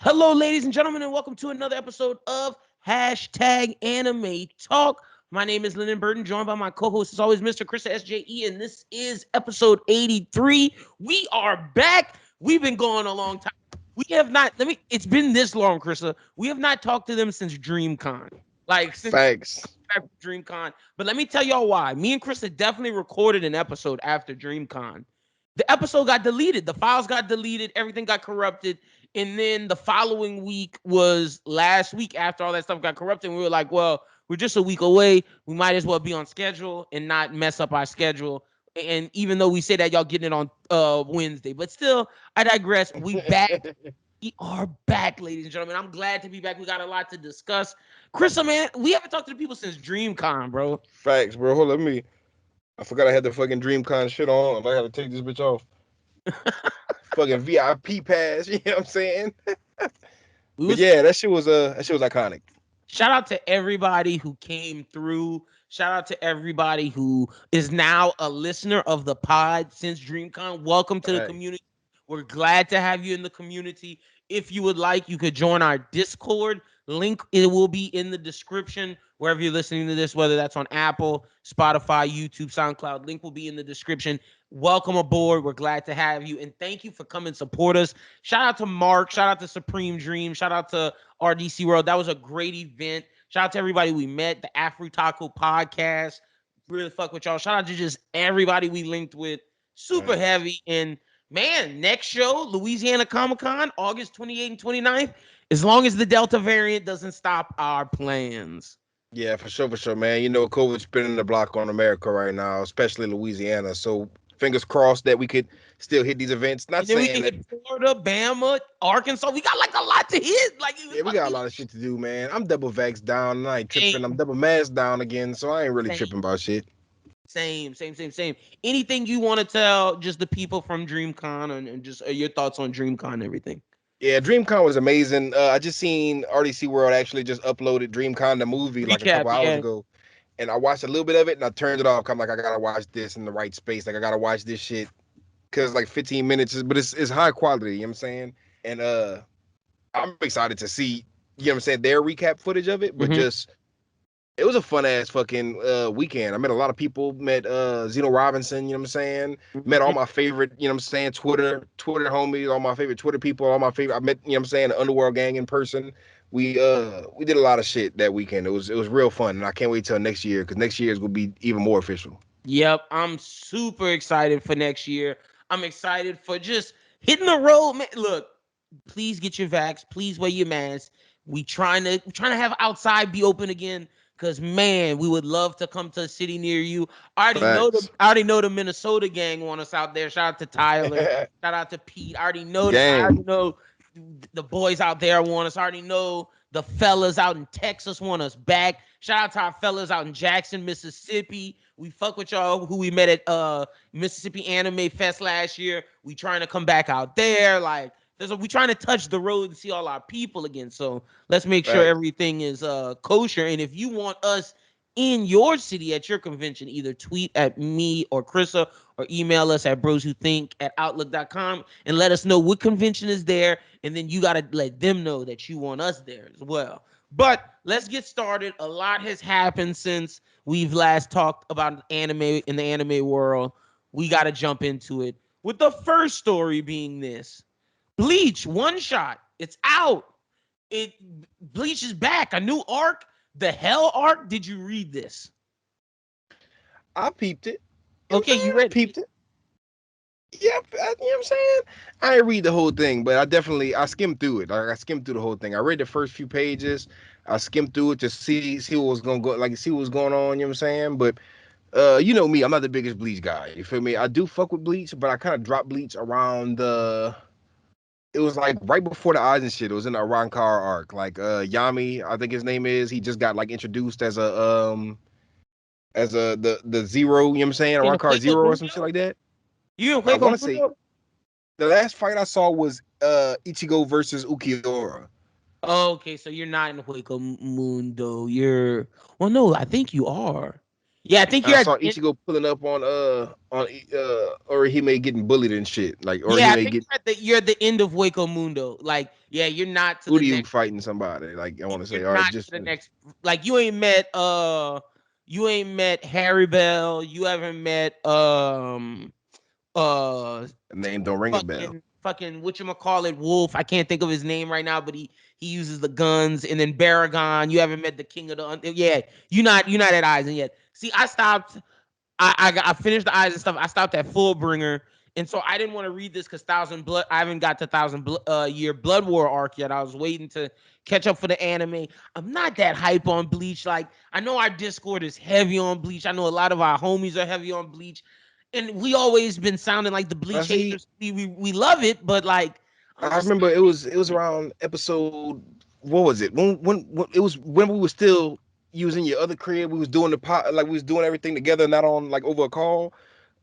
Hello, ladies and gentlemen, and welcome to another episode of #Anime Talk. My name is Lynden Burton, joined by my co-host, as always, Mr. Chrissa SJE, and this is episode 83. We are back. We've been going a long time. We have not. It's been this long, Chrissa. We have not talked to them since DreamCon. Thanks. DreamCon. But let me tell y'all why. Me and Chrissa definitely recorded an episode after DreamCon. The episode got deleted. The files got deleted. Everything got corrupted. And then the following week was last week after all that stuff got corrupted. And we were like, well, we're just a week away. We might as well be on schedule and not mess up our schedule. And even though we say that y'all getting it on Wednesday, but still, I digress. We back. We are back, ladies and gentlemen. I'm glad to be back. We got a lot to discuss. Chrissa, man, we haven't talked to the people since DreamCon, bro. Facts, bro. Hold on, I forgot I had the fucking DreamCon shit on. I had to take this bitch off. Fucking VIP pass, you know what I'm saying? But yeah, that shit was iconic. Shout out to everybody who came through. Shout out to everybody who is now a listener of the pod since DreamCon. Welcome to the community. We're glad to have you in the community. If you would like, you could join our Discord. Link, it will be in the description wherever you're listening to this, whether that's on Apple, Spotify, YouTube, SoundCloud. Link will be in the description. Welcome aboard. We're glad to have you. And thank you for coming to support us. Shout out to Mark. Shout out to Supreme Dream. Shout out to RDC World. That was a great event. Shout out to everybody we met. The Afro Taco podcast. Really fuck with y'all. Shout out to just everybody we linked with. Super heavy. And man, next show, Louisiana Comic-Con, August 28th and 29th. As long as the Delta variant doesn't stop our plans. Yeah, for sure, man. You know, COVID's spinning the block on America right now, especially Louisiana. So fingers crossed that we could still hit these events. Not saying we can hit Florida, Bama, Arkansas. We got like a lot to hit. We got a lot of shit to do, man. I'm double vaxxed down and I ain't tripping. I'm double masked down again, so I ain't really tripping about shit. Same. Anything you want to tell just the people from DreamCon and just your thoughts on DreamCon and everything? Yeah, DreamCon was amazing. I just seen RDC World actually just uploaded DreamCon the movie like a couple hours ago. And I watched a little bit of it and I turned it off. I'm like, I gotta watch this in the right space. Like I gotta watch this shit. Cause like 15 minutes, but it's high quality, you know what I'm saying? And I'm excited to see, you know what I'm saying, their recap footage of it, but just it was a fun ass fucking weekend. I met a lot of people, met Zeno Robinson, you know what I'm saying? Met all my favorite, you know what I'm saying, Twitter homies, all my favorite Twitter people, I met, you know what I'm saying, the Underworld gang in person. We did a lot of shit that weekend. It was real fun, and I can't wait till next year because next year is gonna be even more official. Yep, I'm super excited for next year. I'm excited for just hitting the road, man. Look, please get your vax. Please wear your mask. We're trying to outside be open again. Cause man, we would love to come to a city near you. I already know the Minnesota gang want us out there. Shout out to Tyler. Shout out to Pete. I already know the boys out there want us. I already know the fellas out in Texas want us back. Shout out to our fellas out in Jackson, Mississippi. We fuck with y'all who we met at Mississippi Anime Fest last year. We trying to come back out there. We trying to touch the road and see all our people again. So let's make sure everything is kosher. And if you want us in your city at your convention, either tweet at me or Chrissa or email us at broswhothink@outlook.com and let us know what convention is there. And then you got to let them know that you want us there as well. But let's get started. A lot has happened since we've last talked about anime in the anime world. We got to jump into it with the first story being this. Bleach one shot. It's out. Bleach is back. A new arc. The Hell arc. Did you read this? I peeped it. Okay, you read peeped it. Yep, you know what I'm saying? I didn't read the whole thing, but I skimmed through it. Like I skimmed through the whole thing. I read the first few pages. I skimmed through it to see what was gonna go, see what was going on, you know what I'm saying? But you know me, I'm not the biggest Bleach guy. You feel me? I do fuck with Bleach, but I kind of dropped Bleach around it was like right before the eyes and shit. It was in the Arrancar arc. Like Yami, I think his name is. He just got like introduced as the Zero, you know what I'm saying? Arrancar Zero or some shit like that. I want to say the last fight I saw was Ichigo versus Ukiura. Oh, okay, so you're not in Hueco Mundo. No, I think you are. Yeah, I think I you're at saw the end. Ichigo pulling up on or he may getting bullied and shit. Like or he Yeah, I may think get you're at the end of Hueco Mundo. Like, yeah, you're not to the Uryu next. fighting somebody. Like I want to You're say, all right, not just to the finished. next. Like, you ain't met Harry Bell. You haven't met uh The name don't ring a bell. fucking whatchamacallit Wolf. I can't think of his name right now, but he uses the guns. And then Baragon. You haven't met the King of yeah. You're not at Eisen yet. See, I stopped. I finished the eyes and stuff. I stopped at Fullbringer, and so I didn't want to read this because Thousand Blood. I haven't got to Year Blood War arc yet. I was waiting to catch up for the anime. I'm not that hype on Bleach. Like, I know our Discord is heavy on Bleach. I know a lot of our homies are heavy on Bleach, and we always been sounding like the I Bleach see. haters. We love it, but like I'm I just remember it was around episode what was it when it was when we were still using your other crib. We was doing the pot like we was doing everything together, not on like over a call.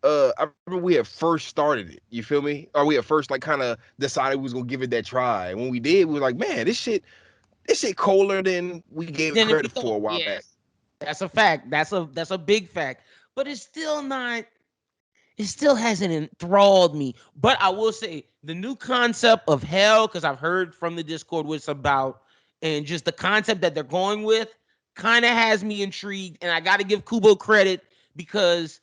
I remember we had first started it. You feel me? Or we had first like kind of decided we was gonna give it that try. And when we did, we were like, man, this shit colder than we gave it then credit we for a thought, while back. yes, that's a fact. That's a big fact, but it's still not. It still hasn't enthralled me. But I will say the new concept of hell, because I've heard from the Discord what it's about, and just the concept that they're going with, kind of has me intrigued. And I got to give Kubo credit because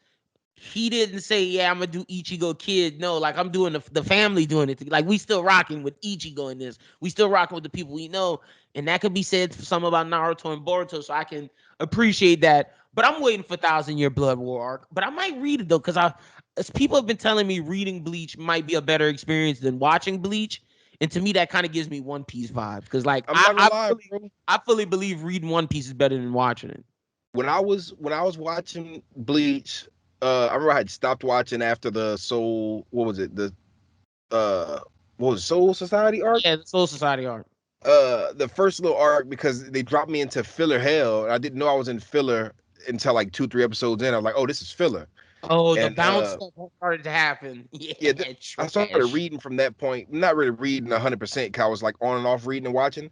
he didn't say, "Yeah, I'm gonna do Ichigo Kid." No, like I'm doing the family doing it. Like we still rocking with Ichigo in this. We still rocking with the people we know, and that could be said for some about Naruto and Boruto. So I can appreciate that. But I'm waiting for Thousand Year Blood War arc. But I might read it though, because as people have been telling me, reading Bleach might be a better experience than watching Bleach. And to me, that kind of gives me One Piece vibes. Because like I'm not gonna lie, bro. I fully believe reading One Piece is better than watching it. When I was watching Bleach, I remember I had stopped watching after the Soul. What was it? The uh, what was it, Soul Society arc? Yeah, the Soul Society arc. The first little arc because they dropped me into filler hell. And I didn't know I was in filler until like 2, 3 episodes in. I was like, oh, this is filler. Oh, the And bounce stuff started to happen. yeah, Yeah, I started trash. reading from that point. Not really reading 100% because I was like on and off reading and watching.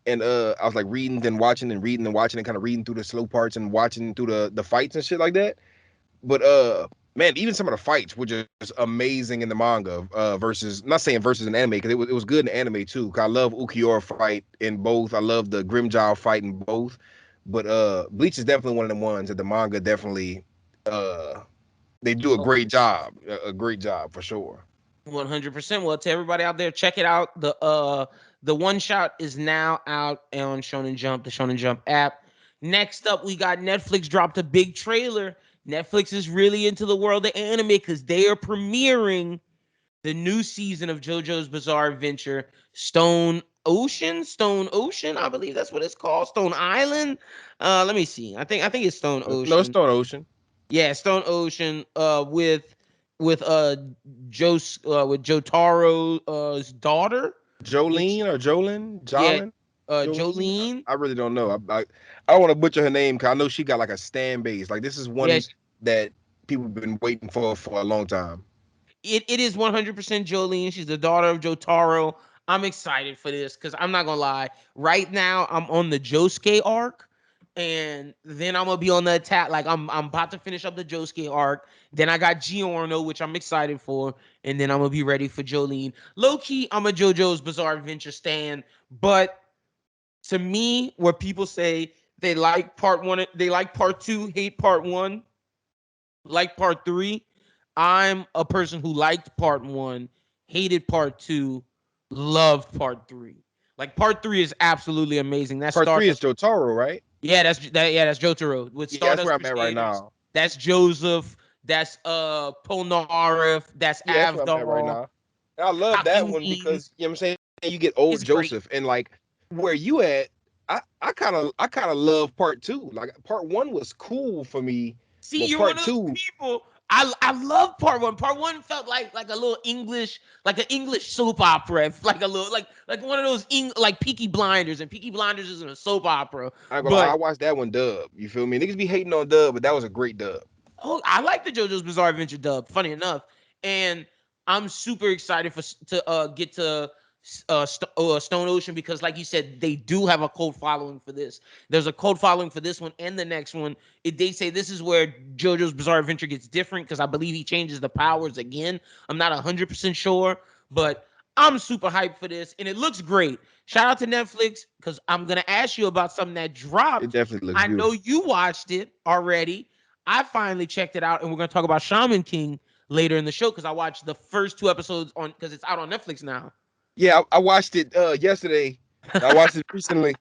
And I was like reading, then watching, and reading and watching, and kind of reading through the slow parts and watching through the fights and shit like that. But man, even some of the fights were just amazing in the manga. Versus, not saying versus an anime because it was good in anime too. 'Cause I love Ukiura fight in both. I love the Grimjow fight in both. But Bleach is definitely one of the ones that the manga definitely uh they do a Oh, great job, a great job for sure. 100%. Well, to everybody out there, check it out. The one shot is now out on Shonen Jump, the Shonen Jump app. Next up, we got Netflix dropped a big trailer. Netflix is really into the world of anime because they are premiering the new season of JoJo's Bizarre Adventure, Stone Ocean, I believe that's what it's called, Stone Island. Let me see. I think it's Stone No, it's Ocean. Stone Ocean. Yeah, Stone Ocean. With with Jotaro's daughter, which Jolene or Jolin, yeah, Jolin, Jolene. Jolene. I really don't know. I don't want to butcher her name because I know she got like a stand base. Like this is Yeah, one that people have been waiting for a long time. it is 100% Jolene. She's the daughter of Jotaro. I'm excited for this because I'm not gonna lie. Right now, I'm on the Josuke arc, and then I'm gonna be on the attack. Like I'm about to finish up the Josuke arc. Then I got Giorno, which I'm excited for, and then I'm gonna be ready for Jolene. Low key, I'm a JoJo's Bizarre Adventure stan, but to me, where people say they like part one, they like part two, hate part one, like part three. I'm a person who liked part one, hated part two, loved part three. Like part three is absolutely amazing. That's Part three is Stardust. Jotaro, right? Yeah, that's Jotaro with Yeah, that's Stardust where I'm at right Crusaders. now. That's Joseph. That's Polnareff. That's Yeah, that's where I'm at right Avdol. now. And I love that one Hakuin. because you know what I'm saying you get old It's great. Joseph and like where you at. I kind of love part two. Like part one was cool for me, See, but you're one part of those two, people. I love part one. Part one felt like a little English, like an English soap opera, like a little like one of those like Peaky Blinders, and Peaky Blinders isn't a soap opera, I ain't gonna lie, I but watched that one dub. You feel me? Niggas be hating on dub, but that was a great dub. oh, I like the JoJo's Bizarre Adventure dub. Funny enough, and I'm super excited to get to Stone Ocean, because like you said, they do have a cult following for this. There's a cult following for this one and the next one. They say this is where JoJo's Bizarre Adventure gets different, because I believe he changes the powers again. I'm not 100% sure, but I'm super hyped for this, and it looks great. Shout out to Netflix, because I'm gonna ask you about something that It dropped. definitely looks I know beautiful. you watched it already. I finally checked it out, and we're gonna talk about Shaman King later in the show, because I watched the first 2 episodes on, because it's out on Netflix now. Yeah, I watched it yesterday. I watched it recently.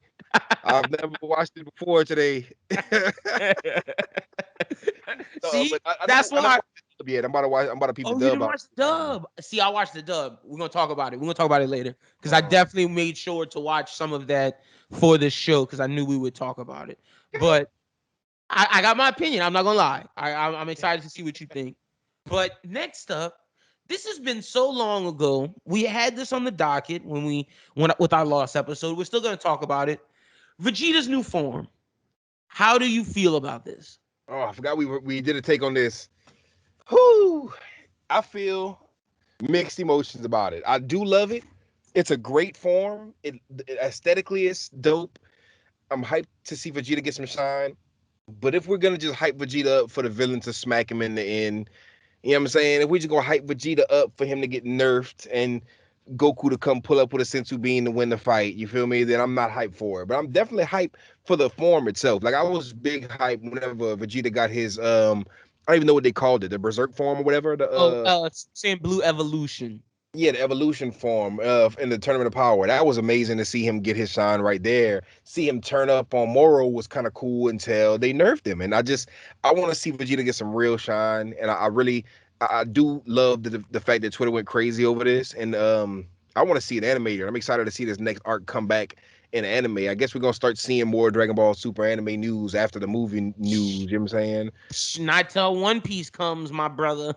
I've never watched it before today. See, But that's I never why. watched the dub yet. I'm about to peep the Oh, you dub didn't out. watch the dub? See, I watched the dub. We're gonna talk about it. We're gonna talk about it later, because I Um, definitely made sure to watch some of that for this show, because I knew we would talk about it. But I got my opinion. I'm not gonna lie. I'm excited to see what you think. But next up, this has been so long ago. We had this on the docket when we went with our lost episode. We're still gonna talk about it. Vegeta's new form. How do you feel about this? oh, I forgot we did a take on this. Whoo! I feel mixed emotions about it. I do love it. It's a great form. It aesthetically is dope. I'm hyped to see Vegeta get some shine. But if we're gonna just hype Vegeta up for the villain to smack him in the end, you know what I'm saying? If we just gonna hype Vegeta up for him to get nerfed and Goku to come pull up with a sensu bean to win the fight, you feel me? Then I'm not hyped for it. But I'm definitely hyped for the form itself. Like I was big hype whenever Vegeta got his I don't even know what they called it, the Berserk form or whatever. The Oh, saying Blue Evolution. yeah, the evolution form in the tournament of power. That was amazing to see him get his shine right there. See him turn up on Moro was kind of cool until they nerfed him. And I want to see Vegeta get some real shine. And I really I do love the fact that Twitter went crazy over this. And I want to see it animated. I'm excited to see this next arc come back in anime. I guess we're gonna start seeing more Dragon Ball Super anime news after the movie news. You know what I'm saying? Not till One Piece comes, my brother.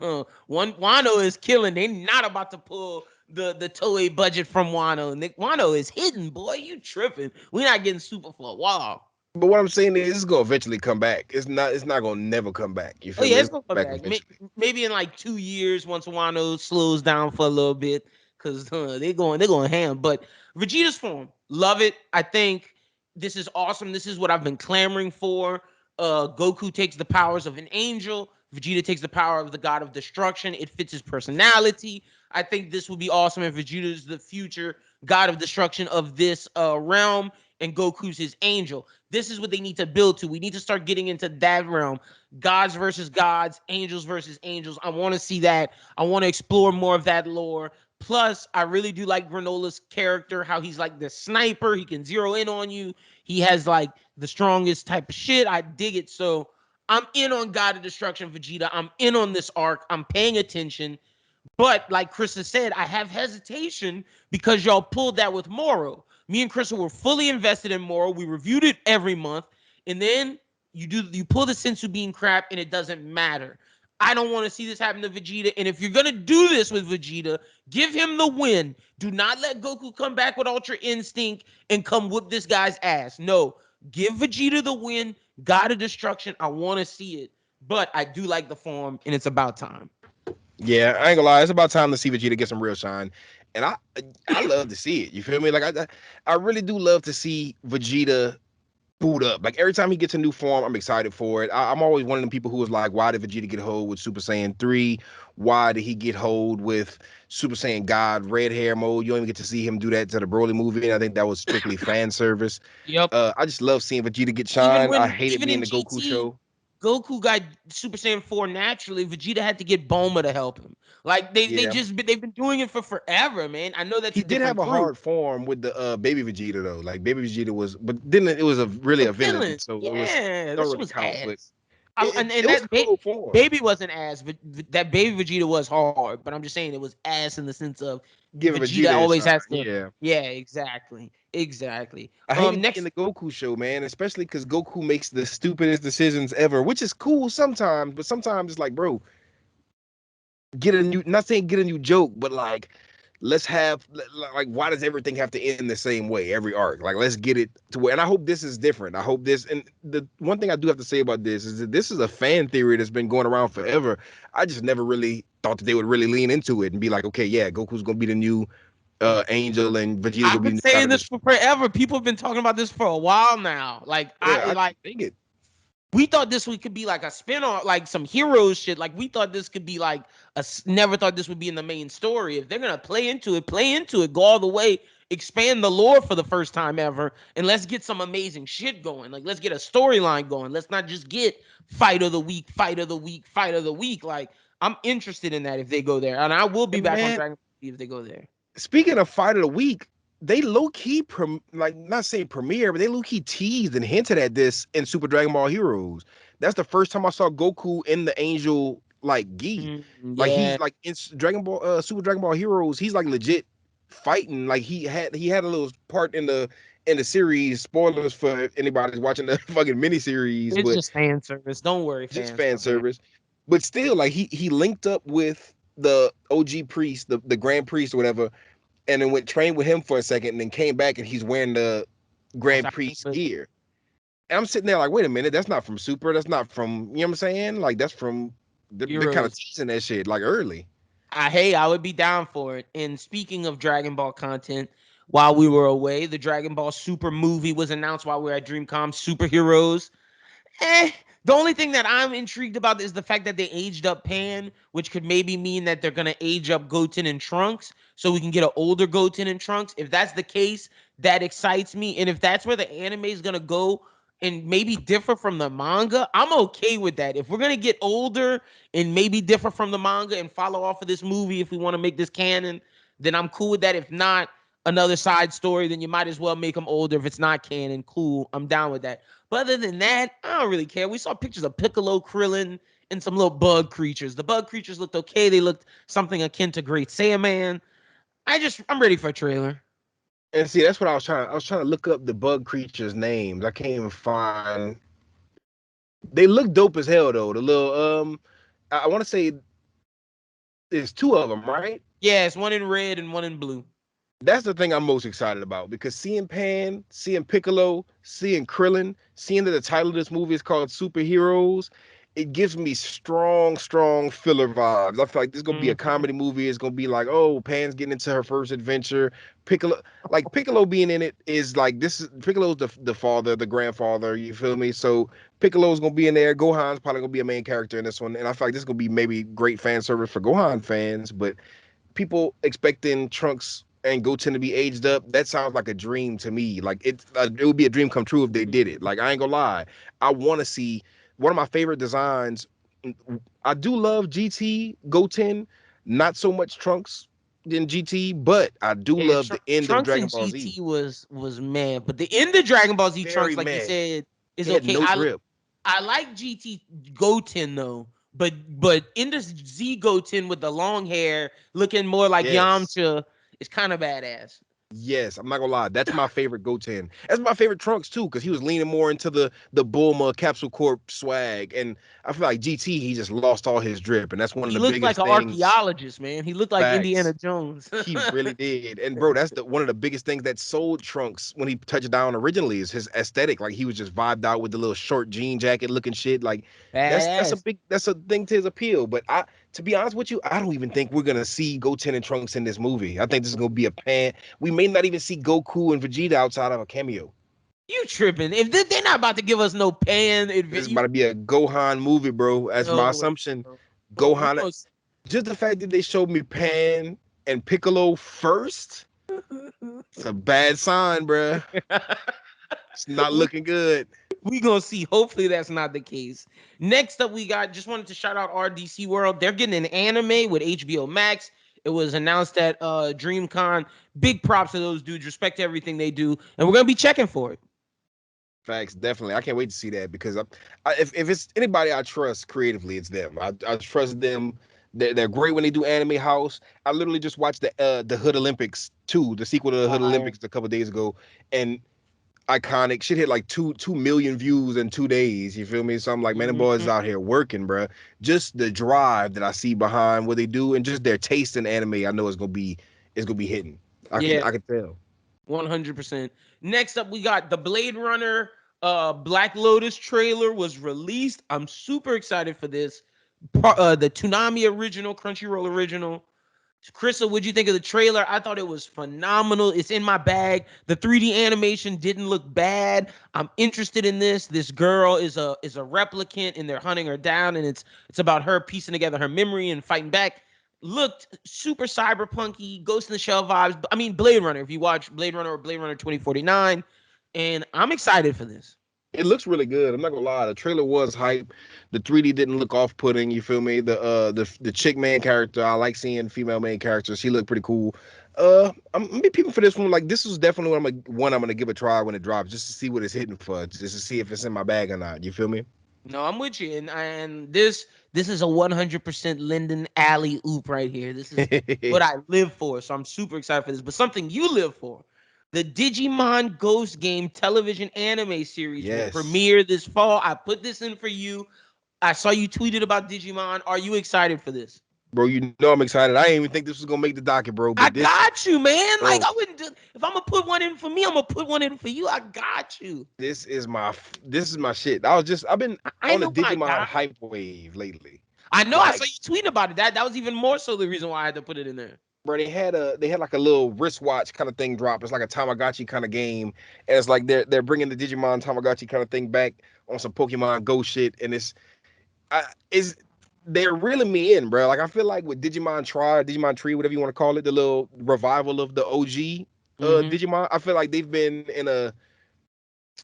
One Wano is killing. They not about to pull the Toei budget from Wano. Nick Wano is hidden, boy. You tripping? We not getting super for a while. But what I'm saying is, it's gonna eventually come back. It's not gonna never come back. You Oh feel yeah, me? it's It's gonna gonna come come back back. eventually. Maybe in like 2 years, once Wano slows down for a little bit, because they're going ham. But Vegeta's form, love it. I think this is awesome. This is what I've been clamoring for. Goku takes the powers of an angel. Vegeta takes the power of the god of destruction. It fits his personality. I think this would be awesome if Vegeta is the future god of destruction of this realm, and Goku's his angel. This is what they need to build to. We need to start getting into that realm. Gods versus gods, angels versus angels. I want to see that. I want to explore more of that lore. Plus, I really do like Granola's character, how he's like the sniper. He can zero in on you. He has like the strongest type of shit. I dig it. So I'm in on God of Destruction Vegeta. I'm in on this arc. I'm paying attention. But like Krista said, I have hesitation because y'all pulled that with Moro. Me and Krista were fully invested in Moro. We reviewed it every month, and then you pull the sensu bean crap, and it doesn't matter. I don't want to see this happen to Vegeta. And if you're gonna do this with Vegeta, give him the win. Do not let Goku come back with Ultra Instinct and come whip this guy's ass. No, give Vegeta the win. God of Destruction. I want to see it, but I do like the form, and it's about time. Yeah, I ain't gonna lie. It's about time to see Vegeta get some real shine, and I love to see it. You feel me? Like I really do love to see Vegeta boot up. Like every time he gets a new form, I'm excited for it. I'm always one of them people who was like, why did Vegeta get hold with Super Saiyan 3? Why did he get hold with Super Saiyan God red hair mode? You don't even get to see him do that to the Broly movie, and I think that was strictly fan service. Yep. I just love seeing Vegeta get even shine. I when hate it even being in the Goku GT, show. Goku got Super Saiyan 4 naturally. Vegeta had to get Bulma to help him. Like Yeah, they've been doing it for forever, man. I know that's he a did have different a group. hard form with the baby Vegeta though. Like baby Vegeta was, but then it was a really The a villain, villain, so it was yeah, that don't shit really was count. But ass. And it was a that cool form. baby wasn't ass, but that baby Vegeta was hard. But I'm just saying it was ass in the sense of Giving Vegeta Vegeta his always shine. has to. Yeah, Yeah, exactly, exactly. I hate it being Next. the Goku show, man. Especially because Goku makes the stupidest decisions ever, which is cool sometimes, but sometimes it's like, bro, get a new. Not saying get a new joke, but like let's have like why does everything have to end the same way every arc? Like let's get it to where, and I hope this is different. I hope this, and the one thing I do have to say about this is that this is a fan theory that's been going around forever. I just never really thought that they would really lean into it and be like, okay, yeah, Goku's gonna be the new Angel and Vegeta I've gonna be been knocked out saying of this this. for forever. People have been talking about this for a while now. Like Yeah, I I like think it. we thought this week could be like a spin-off, like some heroes shit. Like we thought this could be like never thought this would be in the main story. If they're gonna play into it, go all the way, expand the lore for the first time ever, and let's get some amazing shit going. Like let's get a storyline going. Let's not just get fight of the week, fight of the week, fight of the week. Like I'm interested in that if they go there, and I will be And back on man, Dragon Ball if they go there. speaking of fight of the week, they low key like not saying premiere, but they low key teased and hinted at this in Super Dragon Ball Heroes. That's the first time I saw Goku in the Angel like gi. Like Yeah, he like in Dragon Ball Super Dragon Ball Heroes, he's like legit fighting. Like he had a little part in the series. Spoilers for anybody's watching the fucking miniseries, it's but just fan service. Don't worry, just fans. fan service. But still, like he linked up with the OG priest, the Grand Priest or whatever, and then went trained with him for a second, and then came back and he's wearing the That's Grand how Priest it gear. And I'm sitting there like, wait a minute, that's not from Super, that's not from, you know what I'm saying? Like that's from they're kind of heroes. teasing that shit like early. Hey, I would be down for it. And speaking of Dragon Ball content, while we were away, the Dragon Ball Super movie was announced while we were at DreamCom. Superheroes. Eh. The only thing that I'm intrigued about is the fact that they aged up Pan, which could maybe mean that they're gonna age up Goten and Trunks, so we can get an older Goten and Trunks. If that's the case, that excites me. And if that's where the anime is gonna go and maybe differ from the manga, I'm okay with that. If we're gonna get older and maybe differ from the manga and follow off of this movie, if we want to make this canon, then I'm cool with that. If not, another side story, then you might as well make them older. If it's not canon, cool. I'm down with that. But other than that, I don't really care. We saw pictures of Piccolo, Krillin, and some little bug creatures. The bug creatures looked okay. They looked something akin to Great Saiyaman. I'm ready for a trailer. And see, that's what I was trying to look up the bug creatures' names. I can't even find. They look dope as hell though. The little I want to say there's two of them, right? Yes, one in red and one in blue. That's the thing I'm most excited about because seeing Pan, seeing Piccolo, seeing Krillin, seeing that the title of this movie is called Superheroes, it gives me strong, strong filler vibes. I feel like this is gonna be a Mm-hmm. comedy movie. It's gonna be like, oh, Pan's getting into her first adventure. Piccolo being in it is like this is Piccolo's the father, the grandfather. You feel me? So Piccolo's gonna be in there. Gohan's probably gonna be a main character in this one, and I feel like this is gonna be maybe great fan service for Gohan fans, but people expecting Trunks and Goten to be aged up, that sounds like a dream to me. Like it would be a dream come true if they did it. Like I ain't gonna lie, I want to see one of my favorite designs. I do love GT Goten, not so much Trunks than GT, but I do Yeah, love the end of Trunks Dragon and Ball Z. GT was mad, but the end of Dragon Ball Z Trunks, Very like you mad. said, is He had okay. no drip. I like GT Goten though, but in this Z Goten with the long hair, looking more like Yes. Yamcha, is kind of badass. Yes, I'm not gonna lie. That's my favorite Goten. That's my favorite Trunks too, because he was leaning more into the Bulma Capsule Corp swag, and I feel like GT he just lost all his drip, and that's one of He the looked like biggest an things. archaeologist, man. He looked like Indiana Facts. Jones. He really did. And bro, that's the one of the biggest things that sold Trunks when he touched down originally is his aesthetic. Like he was just vibed out with the little short jean jacket looking shit. Like Badass. that's a thing to his appeal. But I to be honest with you, I don't even think we're gonna see Goten and Trunks in this movie. I think this is gonna be a pan. We may not even see Goku and Vegeta outside of a cameo. You tripping? If they're not about to give us no pan, This is you about to be a Gohan movie, bro. That's my no way. assumption. Bro. We Gohan, gonna just the fact that they showed me Pan and Piccolo first, it's a bad sign, bruh. It's not we looking good. we gonna see. Hopefully that's not the case. Next up, we got. Just wanted to shout out RDC World. They're getting an anime with HBO Max. It was announced at DreamCon. Big props to those dudes. Respect everything they do, and we're gonna be checking for it. Facts, definitely. I can't wait to see that because if it's anybody I trust creatively, it's them. I trust them. They're great when they do Anime House. I literally just watched the Hood Olympics 2, the sequel to the Hood Fire. Olympics a couple days ago, and iconic shit hit like 2 million views in 2 days. You feel me? So I'm like, man, the boys is Mhm. out here working, bro. Just the drive that I see behind what they do, and just their taste in anime, I know it's gonna be hitting. Yeah, I can tell. 100%. Next up, we got the Blade Runner Black Lotus trailer was released. I'm super excited for this. The Toonami original, Crunchyroll original. Chrissa, what'd you think of the trailer? I thought it was phenomenal. It's in my bag. The 3D animation didn't look bad. I'm interested in this. This girl is a replicant, and they're hunting her down, and it's about her piecing together her memory and fighting back. Looked super cyberpunky, Ghost in the Shell vibes. I mean, Blade Runner. If you watch Blade Runner or Blade Runner 2049, and I'm excited for this. It looks really good. I'm not gonna lie. The trailer was hype. The 3D didn't look off putting. You feel me? The chick main character. I like seeing female main characters. She looked pretty cool. I'm gonna be peeping for this one. Like this is definitely one I'm gonna give a try when it drops, just to see what it's hitting for, just to see if it's in my bag or not. You feel me? No, I'm with you, and this is a 100% Lynden alley oop right here. This is what I live for, so I'm super excited for this. But something you live for, the Digimon Ghost Game television anime series will Yes, premiere this fall. I put this in for you. I saw you tweeted about Digimon. Are you excited for this? bro. You know I'm excited. I didn't even think this was gonna make the docket, bro. I But this, got you, man. Like bro, I wouldn't do if I'm gonna put one in for me. I'm gonna put one in for you. I got you. this is my shit. I've been I on a know my Digimon guy. hype wave lately. I know. I Like, saw you tweeting about it. That was even more so the reason why I had to put it in there. bro, they had like a little wristwatch kind of thing drop. It's like a Tamagotchi kind of game, and it's like they're bringing the Digimon Tamagotchi kind of thing back on some Pokemon Go shit, and is they're reeling me in, bro. Like I feel like with Digimon Tree, whatever you want to call it, the little revival of the OG Mm-hmm. Digimon. I feel like they've been in a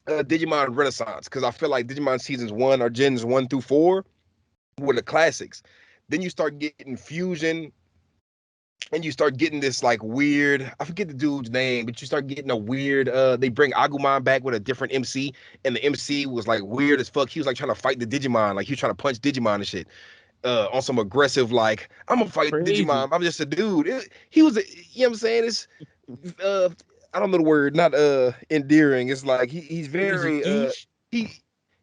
Digimon renaissance because I feel like Digimon seasons one or gens 1 through 4 were the classics. Then you start getting Fusion, and you start getting this like weird, I forget the dude's name, but you start getting a weird they bring Agumon back with a different MC, and the MC was like weird as fuck. He was like trying to fight the Digimon, like he was trying to punch Digimon and shit. On some aggressive, like, I'm gonna fight Digimon, Crazy. I'm just a dude. He was you know what I'm saying? It's uh I don't know the word, not endearing. It's like he's He was a very douche. he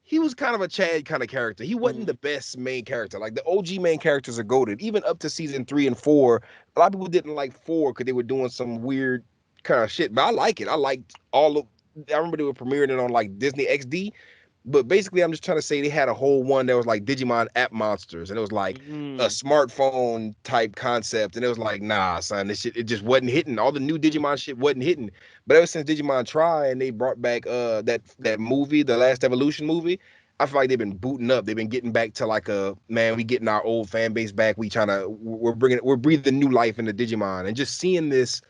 he was kind of a Chad kind of character. He wasn't Mm-hmm. the best main character. Like the OG main characters are goaded. Even up to season 3 and 4. A lot of people didn't like 4 because they were doing some weird kind of shit. But I like it. I liked all of I remember they were premiering it on like Disney XD. But basically, I'm just trying to say they had a whole one that was like Digimon app monsters, and it was like a Mm-hmm. smartphone type concept, and it was like, nah, son, this shit it just wasn't hitting. All the new Digimon shit wasn't hitting. But ever since Digimon Try and they brought back that movie, the Last Evolution movie, I feel like they've been booting up. They've been getting back to like a man, we getting our old fan base back. We're breathing new life into Digimon, and just seeing this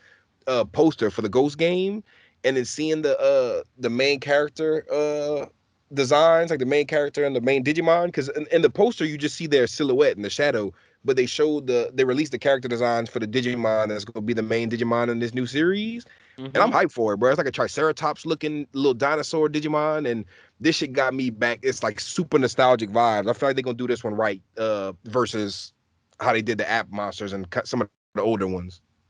poster for the Ghost game, and then seeing the main character designs, like the main character and the main Digimon, because in the poster you just see their silhouette in the shadow, but they released the character designs for the Digimon that's gonna be the main Digimon in this new series. And I'm Mm-hmm. hyped for it, bro. It's like a Triceratops looking little dinosaur Digimon, and this shit got me back. It's like super nostalgic vibes. I feel like they're gonna do this one right, versus how they did the app monsters and some of the older ones.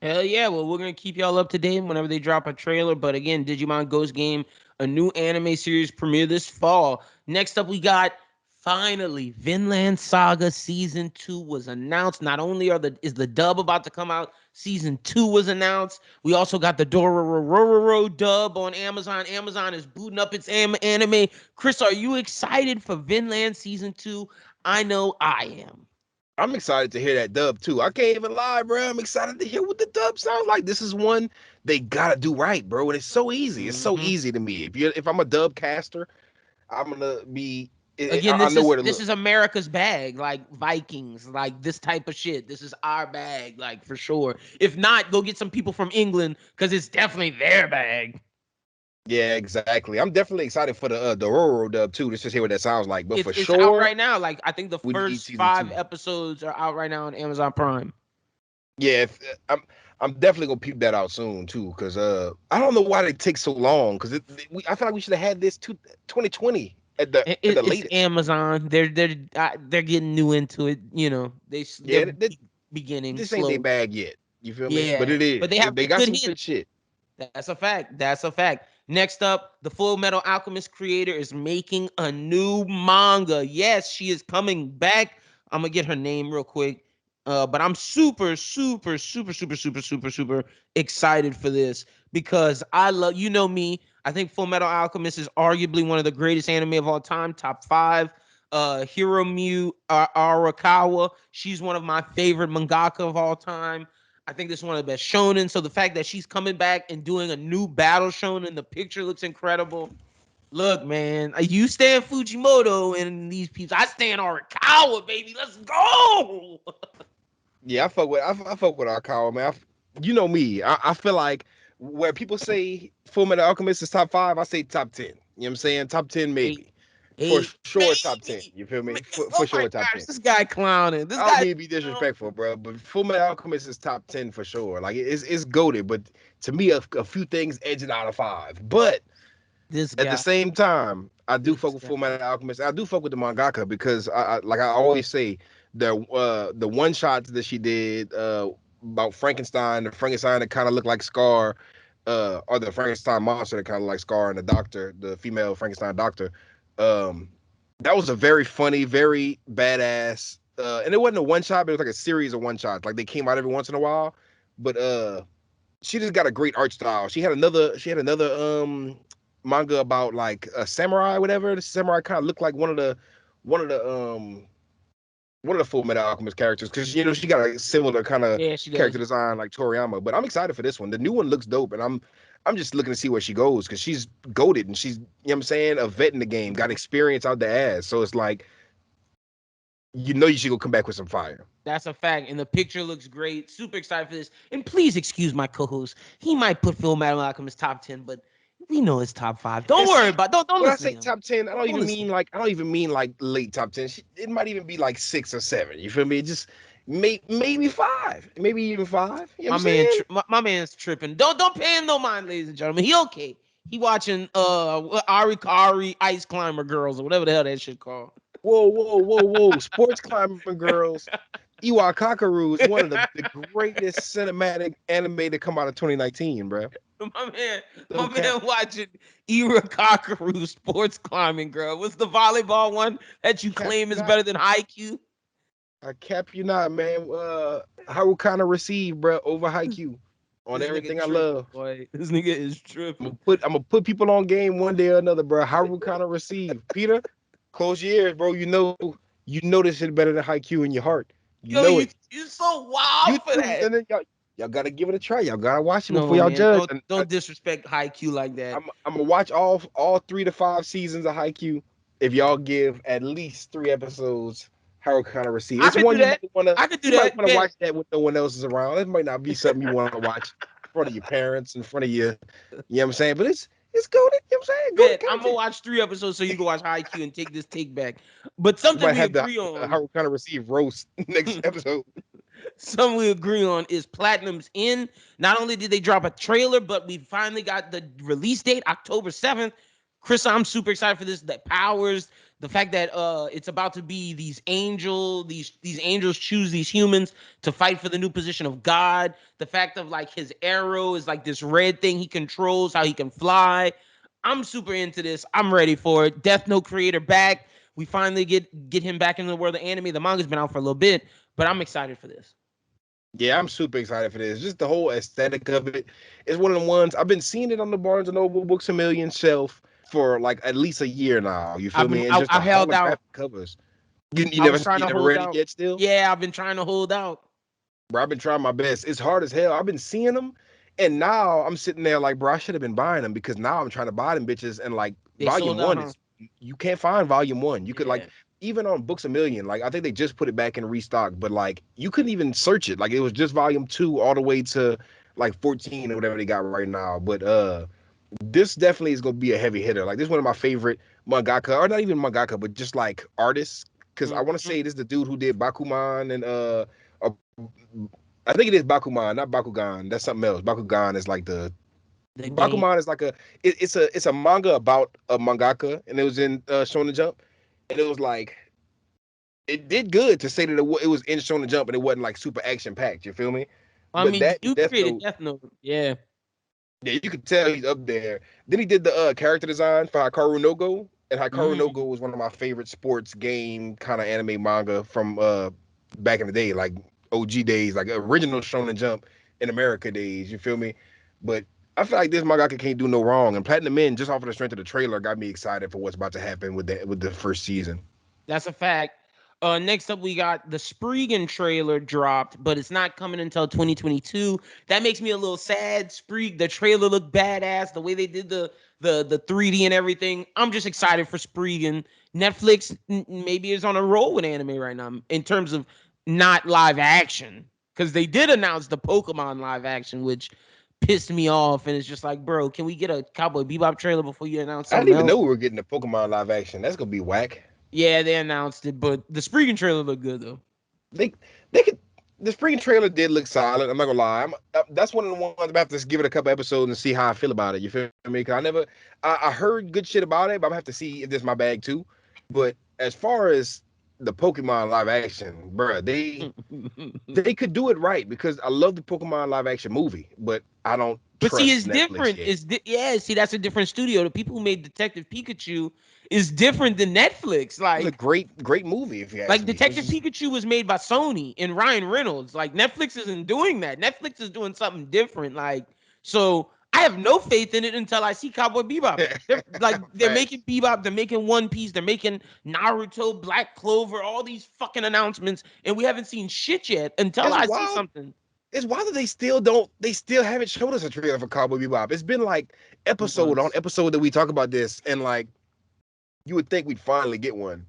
Hell yeah. Well, we're going to keep y'all up to date whenever they drop a trailer. But again, Digimon Ghost Game, a new anime series premiere this fall. Next up, we got finally Vinland Saga season 2 was announced. Not only is the dub about to come out, season 2 was announced. We also got the Dororo dub on Amazon. Amazon is booting up its anime. Chris, are you excited for Vinland season 2? I know I am. I'm excited to hear that dub too. I can't even lie, bro. I'm excited to hear what the dub sounds like. This is one they gotta do right, bro. And it's so easy. It's so Mhm. easy to me. If I'm a dub caster, I'm gonna be. Again, I this know is where to this look. is America's bag, like Vikings, like this type of shit. This is our bag, like for sure. If not, go get some people from England because it's definitely their bag. Yeah, exactly. I'm definitely excited for the Roro dub too. Let's just hear what that sounds like. But for It's out sure, right now. Like I think the we need first season five two. episodes are out right now on Amazon Prime. Yeah, I'm definitely gonna peep that out soon too. Cause I don't know why they take so long. Cause I feel like we should have had this 2020 at the It's latest. Amazon. They're getting new into it. You know, they're Yeah, beginning this ain't their slow. bag yet. You feel me? But Yeah, it but is. they have They some got good some hits. good shit. That's a fact. That's a fact. Next up, the Full Metal Alchemist creator is making a new manga. Yes, she is coming back. I'm gonna get her name real quick. But I'm super excited for this because I love you know me. I think Full Metal Alchemist is arguably one of the greatest anime of all time, top five. Hiromu Arakawa, she's one of my favorite mangaka of all time. I think this is one of the best shonen. So the fact that she's coming back and doing a new battle shonen, the picture looks incredible. Look, man, you stand Fujimoto and these people. I stand Arakawa, baby. Let's go. Yeah, I fuck with Arakawa, man. You know me. I feel like where people say Full Metal Alchemist is top 5, I say top 10. You know what I'm saying? Top 10 Eight, maybe. For eight, sure top 10. You baby. feel me? For Oh sure my top 10. gosh, this guy clowning. I This don't guy. mean to be disrespectful, bro, but Full Metal Alchemist is top 10 for sure. Like it's goaded, but to me a few things edge it out of 5. But This at the guy. same time, I do fuck This with guy. Full Metal Alchemist. I do fuck with the mangaka because like I always say, the one shots that she did about Frankenstein, the Frankenstein that kind of looked like Scar, or the Frankenstein monster that kind of like Scar and the doctor, the female Frankenstein doctor. Um, that was a very funny, very badass, and it wasn't a one shot, but it was like a series of one shots. Like they came out every once in a while, but she just got a great art style. She had another manga about like a samurai, whatever. The samurai kind of looked like one of the um one of the Full Metal Alchemist characters because she got a similar kind of Yeah, she character does. design like Toriyama. But I'm excited for this one. The new one looks dope, and I'm just looking to see where she goes because she's goaded and she's what I'm saying, a vet in the game, got Mhm. experience out the ass. So it's like you should go come back with some fire. That's a fact. And the picture looks great. Super excited for this. And please excuse my co-host. He might put Phil Metal Alchemist top 10, but we know it's top 5. Don't And worry see, about don't when I listen to say him. top 10, Don't listen. I don't even mean like late top 10. It might even be like 6 or 7. You feel me? It just maybe 5, maybe even 5. You know what I'm saying? My man's tripping. Don't pay him no mind, ladies and gentlemen. He okay. He watching Ari Ice Climber Girls or whatever the hell that shit called. Whoa, whoa, whoa, whoa! Sports climbing girls. Iwa Kakaru is one of the greatest cinematic anime to come out of 2019, bro. my man, No my cap. man watching Ira Cockeroo sports climbing girl. What's the volleyball one that you Cap claim you is not. better than Haikyuu? I cap you not, man. How kind of receive, bro, over Haikyuu on This nigga everything I tripping, love. boy. This nigga is tripping. I'm gonna put people on game one day or another, bro. Haru kind of receive. Peter, close your ears, bro. You know this shit better than Haikyuu in your heart. You Yo, know it. you so You wild for do, that. and then y'all gotta give it a try. Y'all gotta watch it before No, y'all man, judge. don't And don't disrespect Haikyuu like that. I'm gonna watch all 3 to 5 seasons of Haikyuu if y'all give at least 3 episodes. Haru kind of receive. I It's could one do that. I could do you might that. wanna Bet. watch that when no one else is around. It might not be something you want to watch in front of your parents, in front of your, you know what I'm saying. But it's good. You know what I'm saying? Good Bet. I'm gonna content. watch 3 episodes so you can watch Haikyuu and take this take back. But We something might we have the agree on. Haru kind of receive roast next episode. Some we agree on is Platinum's in. Not only did they drop a trailer, but we finally got the release date, October 7th. Chris, I'm super excited for this. That powers, the fact that it's about to be these angels choose these humans to fight for the new position of God. The fact of like his arrow is like this red thing he controls, how he can fly. I'm super into this. I'm ready for it. Death Note creator back. We finally get him back into the world of anime. The manga's been out for a little bit, but I'm excited for this. Yeah, I'm super excited for this. Just the whole aesthetic of it. It's one of the ones I've been seeing it on the Barnes and Noble Books a Million shelf for like at least a year now. You feel me? And just I the held holographic out. covers. You I was never trying you to never hold read it out. yet still? Yeah, I've been trying to hold out. Bro, I've been trying my best. It's hard as hell. I've been seeing them, and now I'm sitting there like, bro, I should have been buying them because now I'm trying to buy them bitches. And like, They volume sold out, one huh? is you can't find volume one. You could like Yeah. even on Books a Million, like I think they just put it back in restock, but like you couldn't even search it. Like it was just volume two all the way to like 14 or whatever they got right now. But this definitely is gonna be a heavy hitter. Like this is one of my favorite mangaka, or not even mangaka, but just like artists. Because I want to Mm-hmm. say this is the dude who did Bakuman and uh, I think it is Bakuman, not Bakugan. That's something else. Bakugan is like the The game. Bakuman is like it's a manga about a mangaka, and it was in Shonen Jump, and it was like it did good to say that it was in Shonen Jump and it wasn't like super action packed. You feel me? I But mean, that and you Death created Note, Death Note. Yeah. yeah, you could tell he's up there. Then he did the character design for Hikaru no Go, and Hikaru no Mm. Go was one of my favorite sports game kind of anime manga from back in the day, like OG days, like original Shonen Jump in America days. You feel me? But I feel like this mangaka can't do no wrong, and Platinum Men just off of the strength of the trailer got me excited for what's about to happen with the first season. That's a fact. Next up, we got the Spriggan trailer dropped, but it's not coming until 2022. That makes me a little sad. The trailer looked badass. The way they did the 3D and everything. I'm just excited for Spriggan. Netflix maybe is on a roll with anime right now in terms of not live action, because they did announce the Pokemon live action, which pissed me off. And it's just like, bro, can we get a Cowboy Bebop trailer before you announce I didn't something even know else? we were getting a Pokemon live action. That's gonna be whack. Yeah, they announced it, but the Spriggan trailer looked good though. They they could. The spring trailer did look solid. I'm not gonna lie. That's one of the ones I'm gonna have to give it a couple episodes and see how I feel about it. You feel me? Cause I heard good shit about it, but I'm gonna have to see if this is my bag too. But as far as the Pokemon live action, bruh, they could do it right because I love the Pokemon live action movie, but I don't But see, trust it's Netflix different. yet. Yeah. See, that's a different studio. The people who made Detective Pikachu is different than Netflix. It was a great movie if you ask Like me. It was Detective just Pikachu was made by Sony and Ryan Reynolds. Like Netflix isn't doing that. Netflix is doing something different. Like so, I have no faith in it until I see Cowboy Bebop. They're making facts. Bebop. They're making One Piece. They're making Naruto, Black Clover. All these fucking announcements, and we haven't seen shit yet until It's I see wild. something. It's wild that they still haven't showed us a trailer for Cowboy Bebop. It's been like episode on Months. episode that we talk about this, and like you would think we'd finally get one.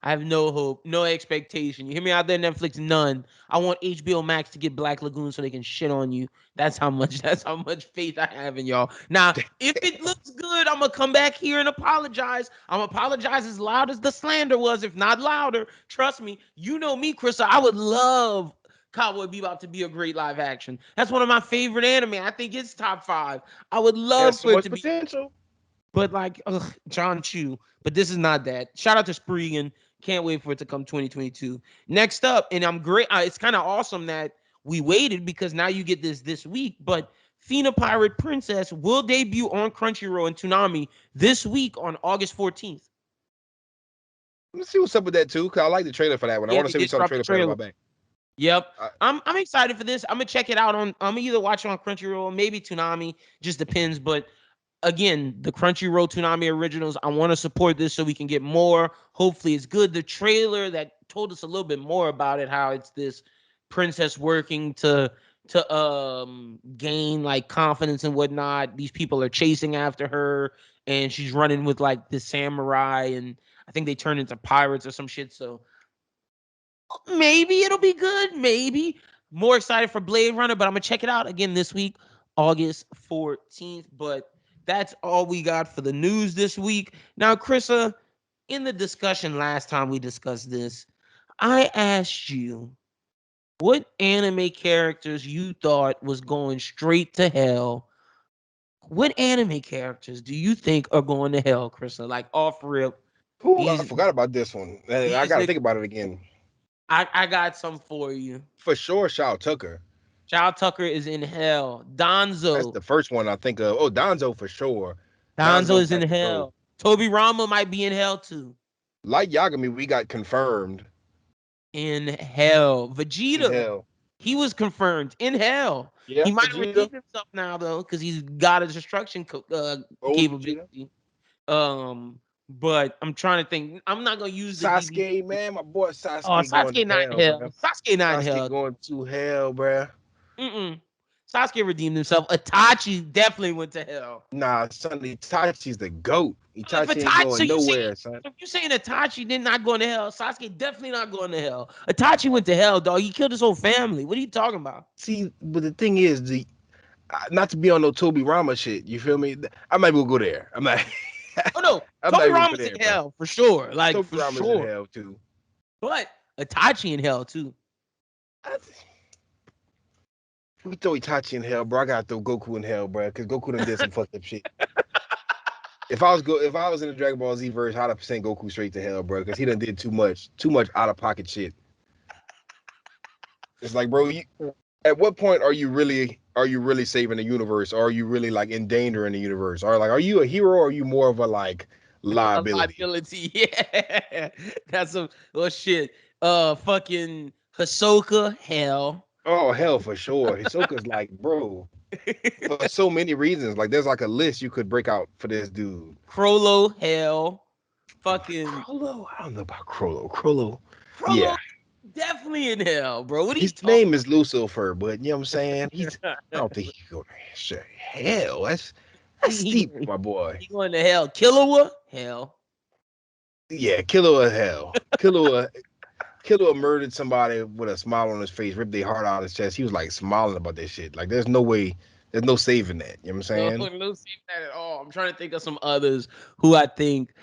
I have no hope, no expectation. You hear me out there, Netflix? None. I want HBO Max to get Black Lagoon so they can shit on you. That's how much. That's how much faith I have in y'all. Now, if it looks good, I'm gonna come back here and apologize. I'm gonna apologize as loud as the slander was, if not louder. Trust me. You know me, Krista. I would love Cowboy Bebop to be a great live action. That's one of my favorite anime. I think it's top 5. I would Has love so for it much to be, potential. but like, ugh, John Chu. But this is not that. Shout out to Spriggan. Can't wait for it to come 2022. Next up, and I'm great. It's kind of awesome that we waited because now you get this week. But Fina Pirate Princess will debut on Crunchyroll and Toonami this week on August 14th. Let's see what's up with that too. Cause I like the trailer for that one. I Yeah, want to they say we did saw the drop the trailer for that a trailer. while back. Yep. I, I'm excited for this. I'm gonna check it out on. I'm gonna either watch it on Crunchyroll, maybe Toonami. Just depends. But again, the Crunchyroll Toonami originals. I want to support this so we can get more. Hopefully, it's good. The trailer that told us a little bit more about it, how it's this princess working to gain like confidence and whatnot. These people are chasing after her, and she's running with like this samurai, and I think they turn into pirates or some shit. So maybe it'll be good. Maybe more excited for Blade Runner, but I'm gonna check it out again this week, August 14th. But that's all we got for the news this week. Now, Krissa, in the discussion last time we discussed this, I asked you what anime characters you thought was going straight to hell. What anime characters do you think are going to hell, Krissa? Like off rip. Ooh, I These forgot about this one. I these got to are, think about it again. I got some for you. For sure, Shao Tucker. Child Tucker is in hell. That's Donzo. the first one I think of. Oh, Donzo for sure. Donzo Donzo is in got to go. hell. Toby Rama might be in hell too. Like Yagami, we got confirmed In hell. in Vegeta. hell. He was confirmed in hell. Yeah, He might have Vegeta. redeemed himself now though, because he's got a destruction Old Vegeta. capability. But I'm trying to think. I'm not gonna use the DB. Sasuke, man, my boy Oh, Sasuke going to Sasuke not in hell, hell. bro. Sasuke not in Sasuke hell. going to hell, bro. Mm-mm. Sasuke redeemed himself. Itachi definitely went to hell. Nah, son, Itachi's the goat. If Itachi ain't Itachi, so going you saying nowhere, son. if you saying Itachi did not go to hell, Sasuke definitely not going to hell. Itachi went to hell, dog. He killed his whole family. What are you talking about? See, but the thing is, not to be on no Toby Rama shit. You feel me? I might will go there. I'm not. Oh no, I'm not Toby even go Rama's in there, bro. hell for sure, like Toby for Rama's in sure. hell too. But Itachi in hell too. I, we throw Itachi in hell, bro. I gotta throw Goku in hell, bro, because Goku done did some fucked up shit. If I was in the Dragon Ball Z verse, I'd have sent Goku straight to hell, bro, because he done did too much out of pocket shit. It's like, bro, at what point are you really saving the universe? Or are you really like endangering the universe? Or like, are you a hero or are you more of a like A liability? liability, yeah. That's some well shit. Fucking Hisoka, hell. Oh hell, for sure. Hisoka's like, bro, for so many reasons. Like, there's like a list you could break out for this dude. Crollo, hell. Fucking Crollo, I don't know about Crollo. Crollo. Frollo Yeah. definitely in hell, bro. What are you His talking name is Lucifer, but you know what I'm saying? I about? don't think he go to hell. That's steep, he, my boy. he going to hell. Killua? Hell. Yeah, Killua hell. Killua murdered somebody with a smile on his face, ripped their heart out of his chest. He was like smiling about that shit. Like there's no way, there's no saving that. You know what I'm No, saying? no seeing that at all. I'm trying to think of some others who I think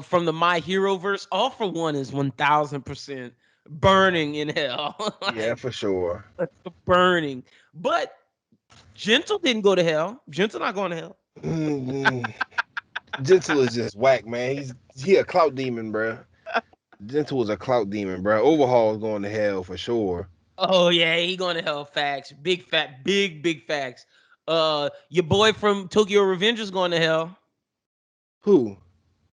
from the My Hero verse. All for One is 1000% burning in hell. Yeah, Like for sure. burning. But Gentle didn't go to hell. Gentle not going to hell. Mm, Gentle is just whack, man. He a clout demon, bro. Gentle is a clout demon, bro. Overhaul is going to hell for sure. Oh yeah, he going to hell. Facts. Big fat, big facts. Your boy from Tokyo Revenge is going to hell. Who?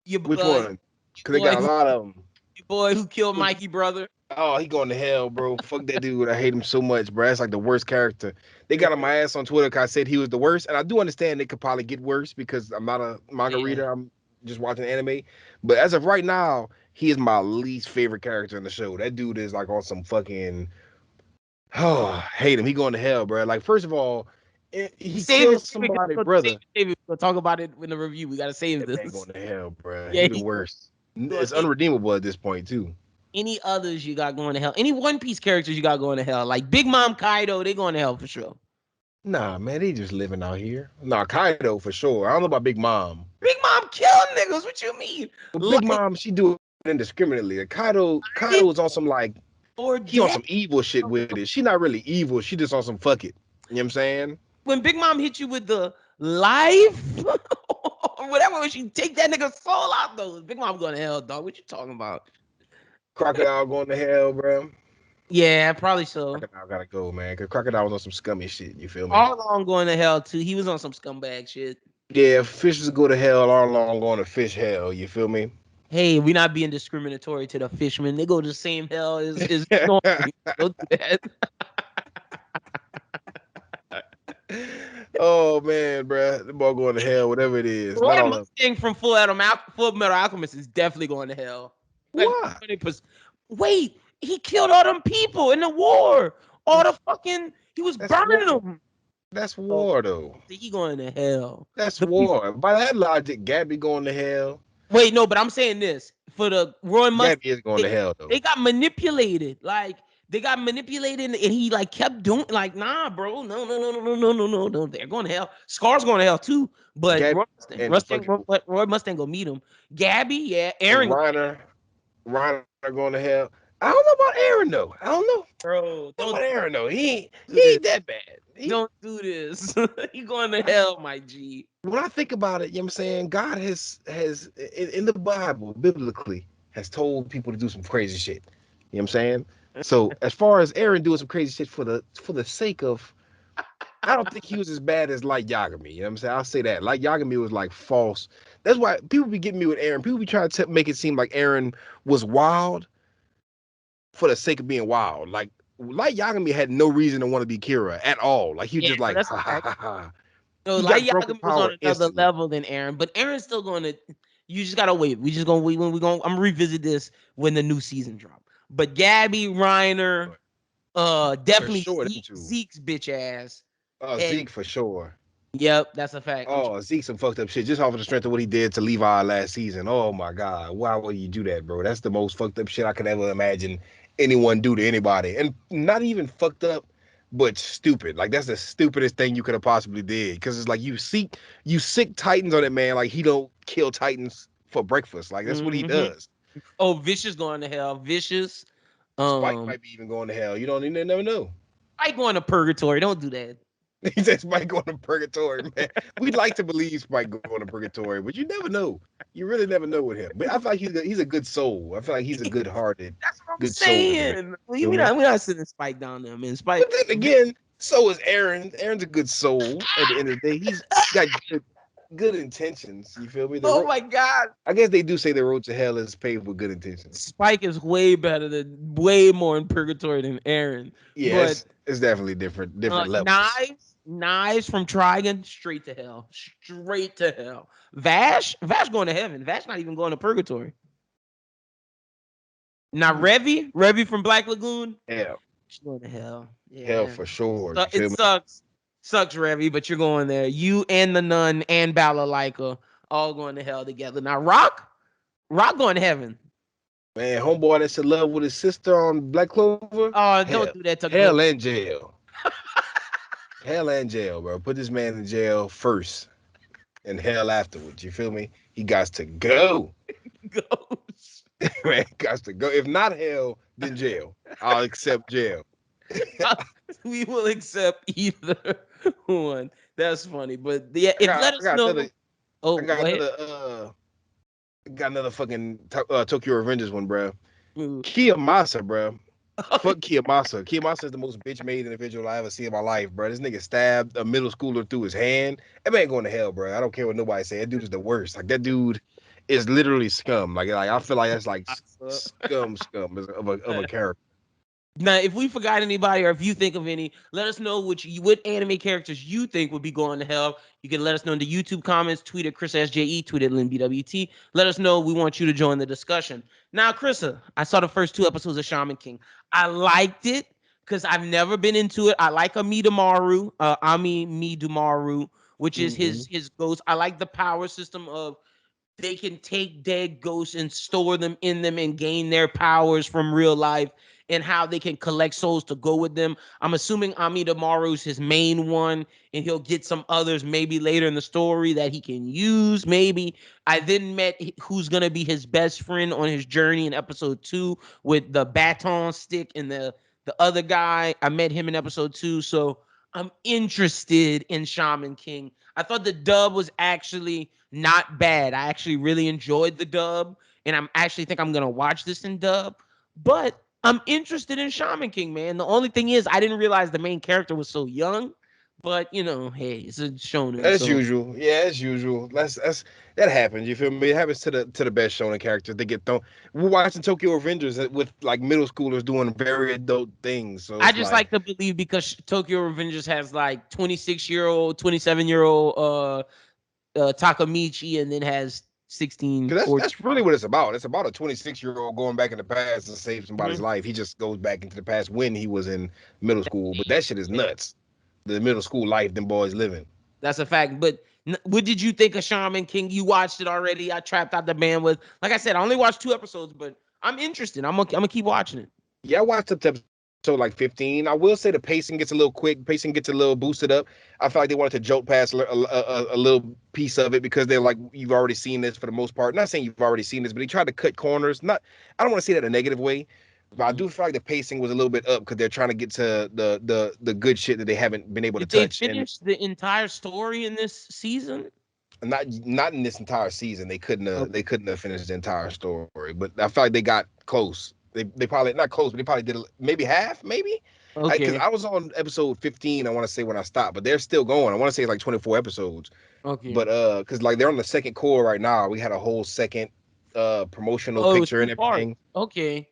Your Which uh one? Cause they got a lot of them. your boy who killed Mikey brother. Oh, he going to hell, bro. Fuck that dude. I hate him so much, bro. That's like the worst character. They got on my ass on Twitter because I said he was the worst, and I do understand it could probably get worse because I'm not a manga Yeah. reader. I'm just watching anime. But as of right now, he is my least favorite character in the show. That dude is like on some fucking. Oh, I hate him. He going to hell, bro. Like first of all, he Save it, killed save it, somebody, save brother. it, save it. We'll talk about it in the review. We gotta save That man this. going to hell, bro. He Yeah, the worst. going It's unredeemable at this point too. any others you got going to hell? Any One Piece characters you got going to hell? Like Big Mom Kaido, they going to hell for sure. Nah, man, they just living out here. Nah, Kaido for sure. I don't know about Big Mom. Big Mom killing niggas. What you mean? But Big Like Mom, she do it indiscriminately. Like, Kaido is on some like or he on dead. some evil shit with it. She not really evil. She just on some fuck it. You know what I'm saying? When Big Mom hit you with the life or whatever, when she take that nigga's soul out though, Big Mom going to hell, dog. What you talking about? Crocodile going to hell, bro. Yeah, probably so. Crocodile gotta go, man. Cause Crocodile was on some scummy shit. You feel me? All along going to hell too. He was on some scumbag shit. Yeah, fishes go to hell. All along going to fish hell. You feel me? Hey, we not being discriminatory to the fishermen. They go to the same hell as normal people. Don't do that. Oh man, bro, the boy going to hell. Whatever it is, not Roy all of them. Mustang from Full Metal Alchemist is definitely going to hell. Like Why? 20%. Wait, he killed all them people in the war. All the fucking he was That's burning war. them. That's So war though. he going to hell. That's The people. war. By that logic, Gabby going to hell. Wait, no, but I'm saying this for the Roy Mustang. Gabby is going They, to hell though. they got manipulated. Like they got manipulated, and he like kept doing like, nah, bro, no. They're going to hell. Scar's going to hell too. But Gabby and fucking Roy Mustang go meet him. Gabby, yeah, and Aaron, Reiner going to hell. I don't know about Aaron though. I don't know. bro, What don't about Aaron though? He do this. ain't that bad. Don't do this. He going to hell, my G. When I think about it, you know what I'm saying? God has in the Bible, biblically, has told people to do some crazy shit. You know what I'm saying? So as far as Aaron doing some crazy shit for the sake of I don't think he was as bad as Light Yagami. You know what I'm saying? I'll say that. Light Yagami was like false. That's why people be getting me with Aaron. People be trying to make it seem like Aaron was wild for the sake of being wild. Like Light Yagami had no reason to want to be Kira at all. Like he was Yeah, just no, like that's ha a ha fact. ha ha. No, He Light got broken Yagami was power on another instantly. level than Aaron, but Aaron's still going to. You just gotta wait. We just gonna wait when we going. I'm gonna revisit this when the new season drop. But Gabby Reiner, For definitely sure, them two. Zeke's bitch ass, and Zeke for sure. yep, that's a fact. Oh, Zeke some fucked up shit just off of the strength of what he did to Levi last season. Oh my God. Why would you do that, bro? That's the most fucked up shit I could ever imagine anyone do to anybody. And not even fucked up, but stupid. Like that's the stupidest thing you could have possibly did. Cause it's like you sick Titans on it, man. Like he don't kill Titans for breakfast. Like that's what he Mm-hmm. does. Oh, Vicious going to hell. Vicious, Spike um, might be even going to hell. You don't even never know. I going to purgatory. Don't do that. He said Spike going to purgatory, man. We'd like to believe Spike going to purgatory, but you never know. You really never know with him. But I feel like he's a good soul. I feel like he's a good-hearted, That's what I'm good soul, man. saying. Feel We me? not sitting Spike down there, man. Spike. But then again, so is Aaron. Aaron's a good soul. At the end of the day, he's got good intentions. You feel me? Oh my God. I guess they do say the road to hell is paved with good intentions. Spike is way more in purgatory than Aaron. Yeah, But it's definitely different levels. Knives from Trigon, straight to hell. Straight to hell. Vash going to heaven. Vash not even going to purgatory. Now Revy from Black Lagoon, Hell, she's going to hell. hell Yeah, for sure. so You it feel me? sucks, Revy, but you're going there. You and the nun and Balalaika all going to hell together. Now Rock going to heaven. Man, homeboy that's in love with his sister on Black Clover. Oh, Hell, don't do that to hell Ghost. and jail. Hell and jail, bro. Put this man in jail first and hell afterwards. You feel me? He got to go. Ghost. Man, got to go. If not hell, then jail. I'll accept jail. We will accept either one. That's funny, but yeah, I if got let I us got know. another I Oh, got go ahead. another got another fucking Tokyo Revengers one, bro. Ooh. Kiyomasa, bro. Fuck Kiyomasa. Kiyomasa is the most bitch made individual I ever see in my life, bro. This nigga stabbed a middle schooler through his hand. That man going to hell, bro. I don't care what nobody say. That dude is the worst. Like that dude is literally scum. Like I feel like that's like scum of a character. Now, if we forgot anybody or if you think of any, let us know what anime characters you think would be going to hell. You can let us know in the YouTube comments, tweet at Chris SJE, tweet at LynnBWT. Let us know. We want you to join the discussion. Now, Chrissa, I saw the first 2 episodes of Shaman King. I liked it because I've never been into it. I like Amidumaru, Ami Midumaru, which is Mm-hmm. his ghost. I like the power system of they can take dead ghosts and store them in them and gain their powers from real life and how they can collect souls to go with them. I'm assuming Amida Maru's his main one, and he'll get some others maybe later in the story that he can use. Maybe I then met who's gonna be his best friend on his journey in episode 2 with the baton stick and the other guy. I met him in episode 2, so I'm interested in Shaman King. I thought the dub was actually not bad. I actually really enjoyed the dub, and I'm actually think I'm gonna watch this in dub. But I'm interested in Shaman King, man. The only thing is, I didn't realize the main character was so young. But hey, it's a shonen, As so usual, yeah, as usual. That happens. You feel me? It happens to the best shonen characters. They get thrown. We're watching Tokyo Revengers with like middle schoolers doing very adult things. So I it's just like, like to believe because Tokyo Revengers has like 26-year-old, 27-year-old Takamichi, and then has 16, cause 14. that's really what it's about. It's about a 26-year-old going back in the past to save somebody's Mhm. life. He just goes back into the past when he was in middle school. But that shit is nuts. The middle school life them boys living. That's a fact. But what did you think of Shaman King? You watched it already. I trapped out the bandwidth. Like I said, I only watched 2 episodes, but I'm interested. I'm gonna keep watching it. Yeah, I watched up to episode like 15. I will say the pacing gets a little quick. Pacing gets a little boosted up. I feel like they wanted to jolt past a little piece of it because they're like, you've already seen this for the most part. Not saying you've already seen this, but they tried to cut corners. Not, I don't want to say that in a negative way, but I Mhm. do feel like the pacing was a little bit up because they're trying to get to the good shit that they haven't been able to Did they touch. And finish the entire story in this season? not in this entire season. Okay. They couldn't have finished the entire story, but I feel like they got close. They probably not close, but they probably did maybe half, maybe. Because Okay. I was on episode 15, I want to say when I stopped, but they're still going. I want to say it's like 24 episodes, Okay. but because like they're on the second core right now. We had a whole second promotional Oh, it was picture and 2 parts. everything, Okay.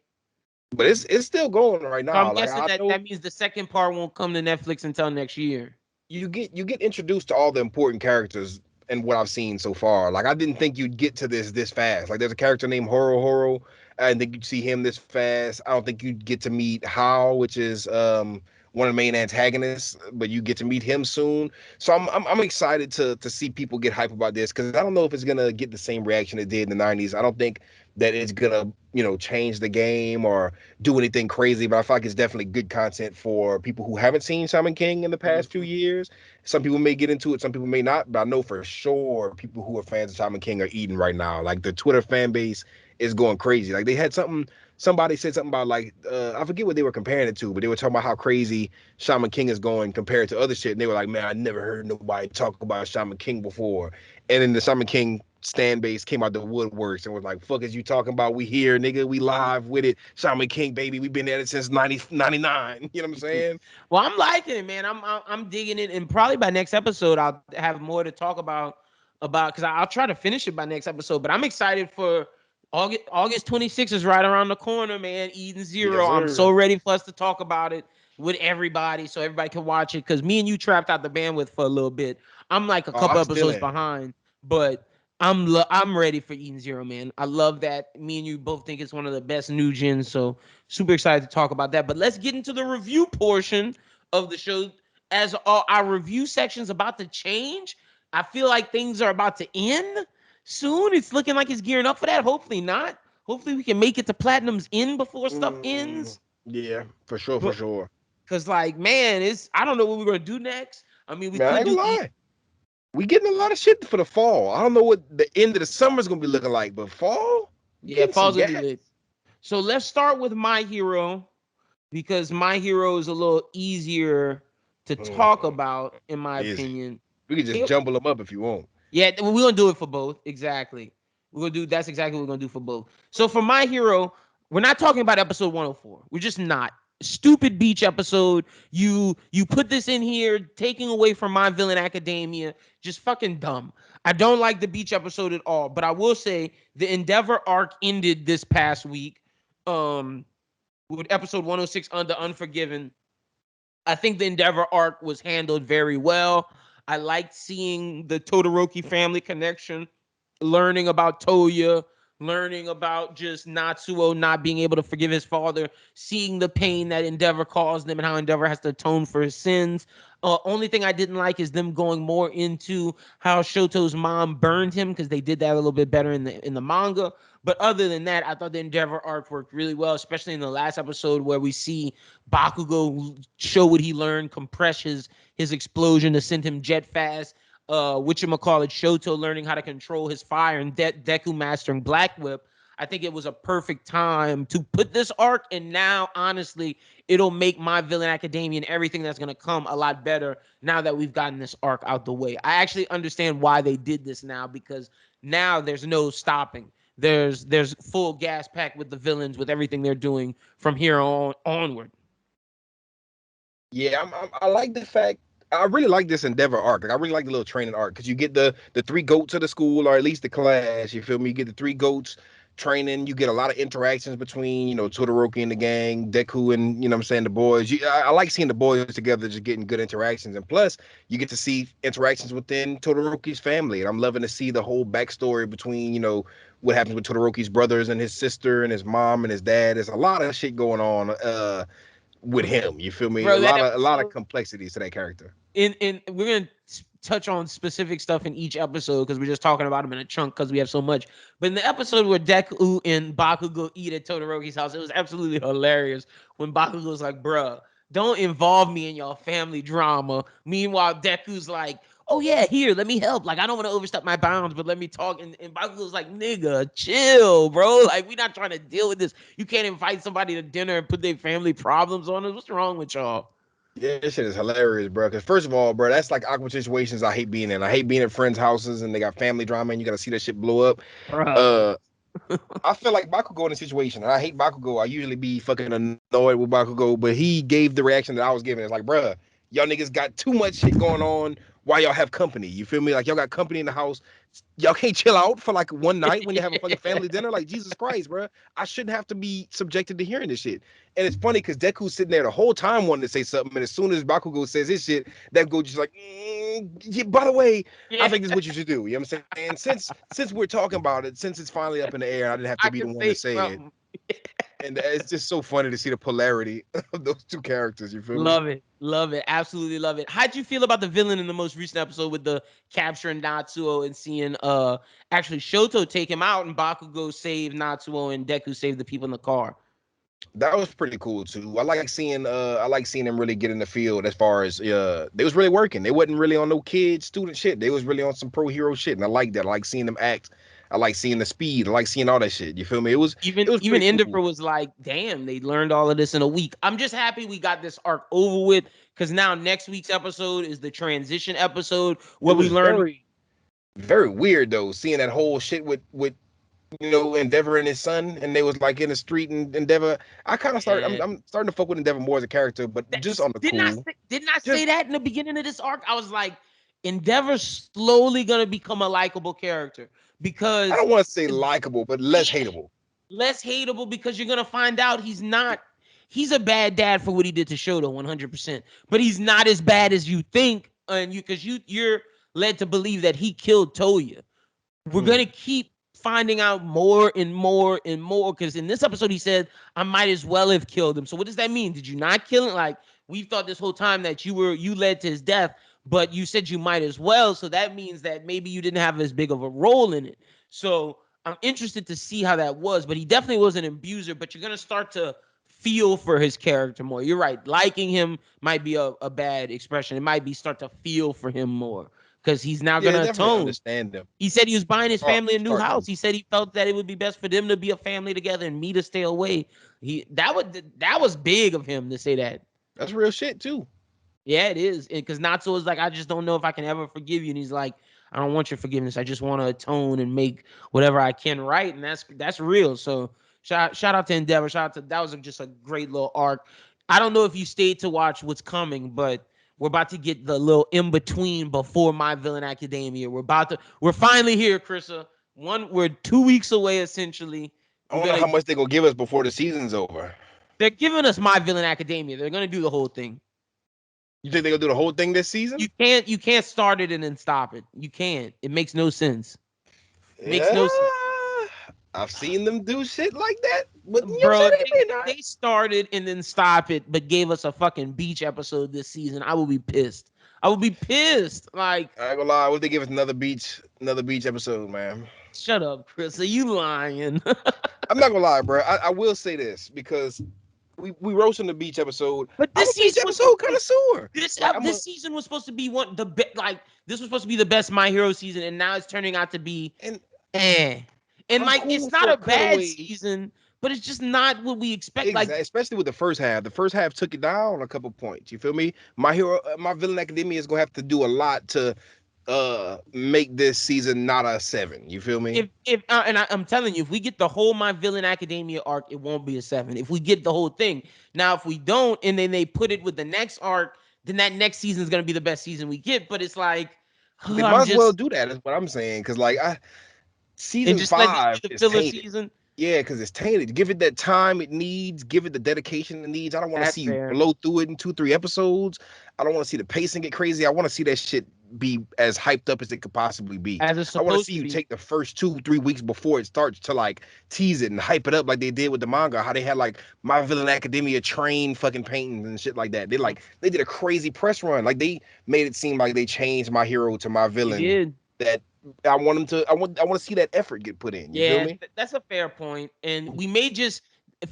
but it's still going right So now. I'm Like guessing I that know that means the second part won't come to Netflix until next year. you get introduced to all the important characters and what I've seen so far. Like I didn't think you'd get to this fast. Like there's a character named Horo. I didn't think you'd see him this fast. I don't think you'd get to meet Hao, which is one of the main antagonists, but you get to meet him soon. So I'm excited to see people get hype about this because I don't know if it's gonna get the same reaction it did in the 90s. I don't think that it's gonna change the game or do anything crazy, but I feel like it's definitely good content for people who haven't seen Shaman King in the past few Mhm. years. Some people may get into it, some people may not, but I know for sure people who are fans of Shaman King are eating right now. Like the Twitter fan base is going crazy. Like they had somebody said something about like I forget what they were comparing it to, but they were talking about how crazy Shaman King is going compared to other shit. And they were like, man, I never heard nobody talk about Shaman King before. And then the Shaman King stand base came out the woodworks and was like, fuck is you talking about? We here, nigga. We live with it. Shaman King, baby. We've been at it since 99. You know what I'm saying? Well, I'm liking it, man. I'm digging it, and probably by next episode I'll have more to talk about because I'll try to finish it by next episode. But I'm excited for August 26th is right around the corner, man. Eden Yes, Zero. I'm so sir. ready for us to talk about it with everybody, so everybody can watch it. Because me and you trapped out the bandwidth for a little bit. I'm like a Oh, couple I still episodes am. behind, but I'm ready for Eden Zero, man. I love that. Me and you both think it's one of the best new gens, so super excited to talk about that. But let's get into the review portion of the show. As our review section's about to change, I feel like things are about to end soon. It's looking like it's gearing up for that. Hopefully not. Hopefully we can make it to Platinum's end before stuff ends. Yeah, for sure, for But sure. because like, man, it's I don't know what we're gonna do next. I mean, we Man, I could ain't do gonna lie. We getting a lot of shit for the fall. I don't know what the end of the summer's gonna be looking like, but fall, we yeah, getting some fall's gonna gas. be lit. So let's start with My Hero because My Hero is a little easier to talk Mm, about, in my easy. opinion. We can just It, jumble them up if you want. yeah, we're gonna do it for both. Exactly. We're gonna do that's exactly what we're gonna do for both. So for My Hero, we're not talking about episode 104. We're just not. Stupid beach episode. You put this in here, taking away from My Villain Academia. Just fucking dumb. I don't like the beach episode at all. But I will say the Endeavor arc ended this past week. Um, with episode 106 under Unforgiven. I think the Endeavor arc was handled very well. I liked seeing the Todoroki family connection, learning about Toya, learning about just Natsuo not being able to forgive his father, seeing the pain that Endeavor caused them and how Endeavor has to atone for his sins. Only thing I didn't like is them going more into how Shoto's mom burned him because they did that a little bit better in the manga. But other than that, I thought the Endeavor arc worked really well, especially in the last episode where we see Bakugo show what he learned, compress his explosion to send him jet fast. Whatchamacallit, Shoto learning how to control his fire and Deku mastering Black Whip. I think it was a perfect time to put this arc, and now honestly, it'll make My Villain Academia and everything that's gonna come a lot better now that we've gotten this arc out the way. I actually understand why they did this now because now there's no stopping. There's full gas pack with the villains with everything they're doing from here on onward. Yeah, I like the fact. I really like this Endeavor arc. Like, I really like the little training arc because you get the three goats of the school, or at least the class. You feel me? You get the three goats training. You get a lot of interactions between Todoroki and the gang, Deku and I'm saying the boys. I like seeing the boys together, just getting good interactions. And plus, you get to see interactions within Todoroki's family. And I'm loving to see the whole backstory between what happens with Todoroki's brothers and his sister and his mom and his dad. There's a lot of shit going on. With him. You feel me? Bro, that A lot of episode complexities to that character. in we're gonna touch on specific stuff in each episode because we're just talking about them in a chunk because we have so much. But in the episode where Deku and Bakugo eat at Todoroki's house, it was absolutely hilarious when Bakugo's like, "Bruh, don't involve me in your family drama." Meanwhile, Deku's like, "Oh yeah, here, let me help. Like, I don't want to overstep my bounds, but let me talk." And Bakugo's like, "Nigga, chill, bro. Like, we not trying to deal with this. You can't invite somebody to dinner and put their family problems on us. What's wrong with y'all?" Yeah, this shit is hilarious, bro. Because first of all, bro, that's like awkward situations I hate being in. I hate being at friends' houses and they got family drama and you got to see that shit blow up. Bruh. Uh, I feel like Bakugo in a situation, and I hate Bakugo. I usually be fucking annoyed with Bakugo, but he gave the reaction that I was giving. It's like, bruh, y'all niggas got too much shit going on while y'all have company. You feel me? Like y'all got company in the house. Y'all can't chill out for like one night when you have a fucking family dinner. Like Jesus Christ, bruh. I shouldn't have to be subjected to hearing this shit. And it's funny because Deku's sitting there the whole time wanting to say something, and as soon as Bakugo says his shit, Deku just like, yeah, by the way, I Yeah, think this is what you should do. You know what I'm saying? Since we're talking about it, since it's finally up in the air, I didn't have to I be the can one to say say it. something. And it's just so funny to see the polarity of those two characters. You feel me? Love it. Love it. Absolutely love it. How'd you feel about the villain in the most recent episode with the capturing Natsuo and seeing actually Shoto take him out and Bakugo save Natsuo and Deku save the people in the car? That was pretty cool too. I like seeing them really get in the field as far as they was really working. They wasn't really on no kid student shit. They was really on some pro hero shit. And I like that. I like seeing them act. I like seeing the speed. I like seeing all that shit. You feel me? Even It was even pretty Endeavor cool. was like, damn, they learned all of this in a week. I'm just happy we got this arc over with because now next week's episode is the transition episode It where we was learn. very weird though, seeing that whole shit with Endeavor and his son, and they was like in the street and Endeavor. I kind of started. Yeah. I'm starting to fuck with Endeavor more as a character, but just on the cool. Didn't I say Just that in the beginning of this arc? I was like, Endeavor's slowly gonna become a likable character I because don't want to say likable, but less yeah, hateable. less hateable because you're gonna find out he's not. He's a bad dad for what he did to Shoto, 100%. But he's not as bad as you think, and you're led to believe that he killed Toya. We're gonna keep finding out more and more and more. Because in this episode, he said, "I might as well have killed him." So what does that mean? Did you not kill him? Like we thought this whole time that you led to his death, but you said you might as well. So that means that maybe you didn't have as big of a role in it. So I'm interested to see how that was. But he definitely was an abuser. But you're gonna start to feel for his character more. You're right. Liking him might be a bad expression. It might be start to feel for him more because he's now Yeah, gonna definitely atone. understand them. He said he was buying his family a new Start house. to. He said he felt that it would be best for them to be a family together and me to stay away. That was big of him to say that. That's real shit too. Yeah, it is. Because Natsu was like, I just don't know if I can ever forgive you. And he's like, I don't want your forgiveness. I just want to atone and make whatever I can right. And that's real. So shout out to Endeavor. Shout out to that was just a great little arc. I don't know if you stayed to watch what's coming, but we're about to get the little in between before My Villain Academia. We're finally here, Chrissa. We're 2 weeks away essentially. I We're don't know gonna how much they're gonna give us before the season's over. they're giving us My Villain Academia. They're gonna do the whole thing. You think they're gonna do the whole thing this season? You can't start it and then stop it. You can't. It makes no sense. Makes Yeah, no sense. I've seen them do shit like that, but you know what I'm Bro, saying? if They may not. they started and then stop it, but gave us a fucking beach episode this season, I would be pissed. I would be pissed. Like, I ain't gonna lie. What if they give us another beach episode, man? shut up, Chris. Are you lying? I'm not gonna lie, bro. I will say this because we roasting the beach episode. But I'm this a beach season was episode supposed to be connoisseur. this Like I'm a this season was supposed to be this was supposed to be the best My Hero season, and now it's turning out to be and eh. And I'm like it's cool not for a a bad cutaway. season, but it's just not what we expect. Like Exactly, especially with the first half. The first half took it down a couple points. You feel me? My hero, my villain academia is gonna have to do a lot to make this season not a 7. You feel me? I'm telling you, if we get the whole My Villain Academia arc, it won't be a 7. If we get the whole thing, now if we don't, and then they put it with the next arc, then that next season is gonna be the best season we get. But it's like They I'm might as well just do that. Is what I'm saying. Because like and season just let this be 5 the is filler tainted. season. Yeah, because it's tainted. Give it that time it needs. Give it the dedication it needs. I don't want to That's see you fair. blow through it in 2, 3 episodes. I don't want to see the pacing get crazy. I want to see that shit be as hyped up as it could possibly be. As it's I want to see supposed to you be. take the first 2, 3 weeks before it starts to like tease it and hype it up like they did with the manga. How they had like My Villain Academia train fucking paintings and shit like that. They did a crazy press run. Like they made it seem like they changed my hero to my They villain. did. That I want them to. I want to see that effort get put in. You feel Yeah, me? that's a fair point. And we may just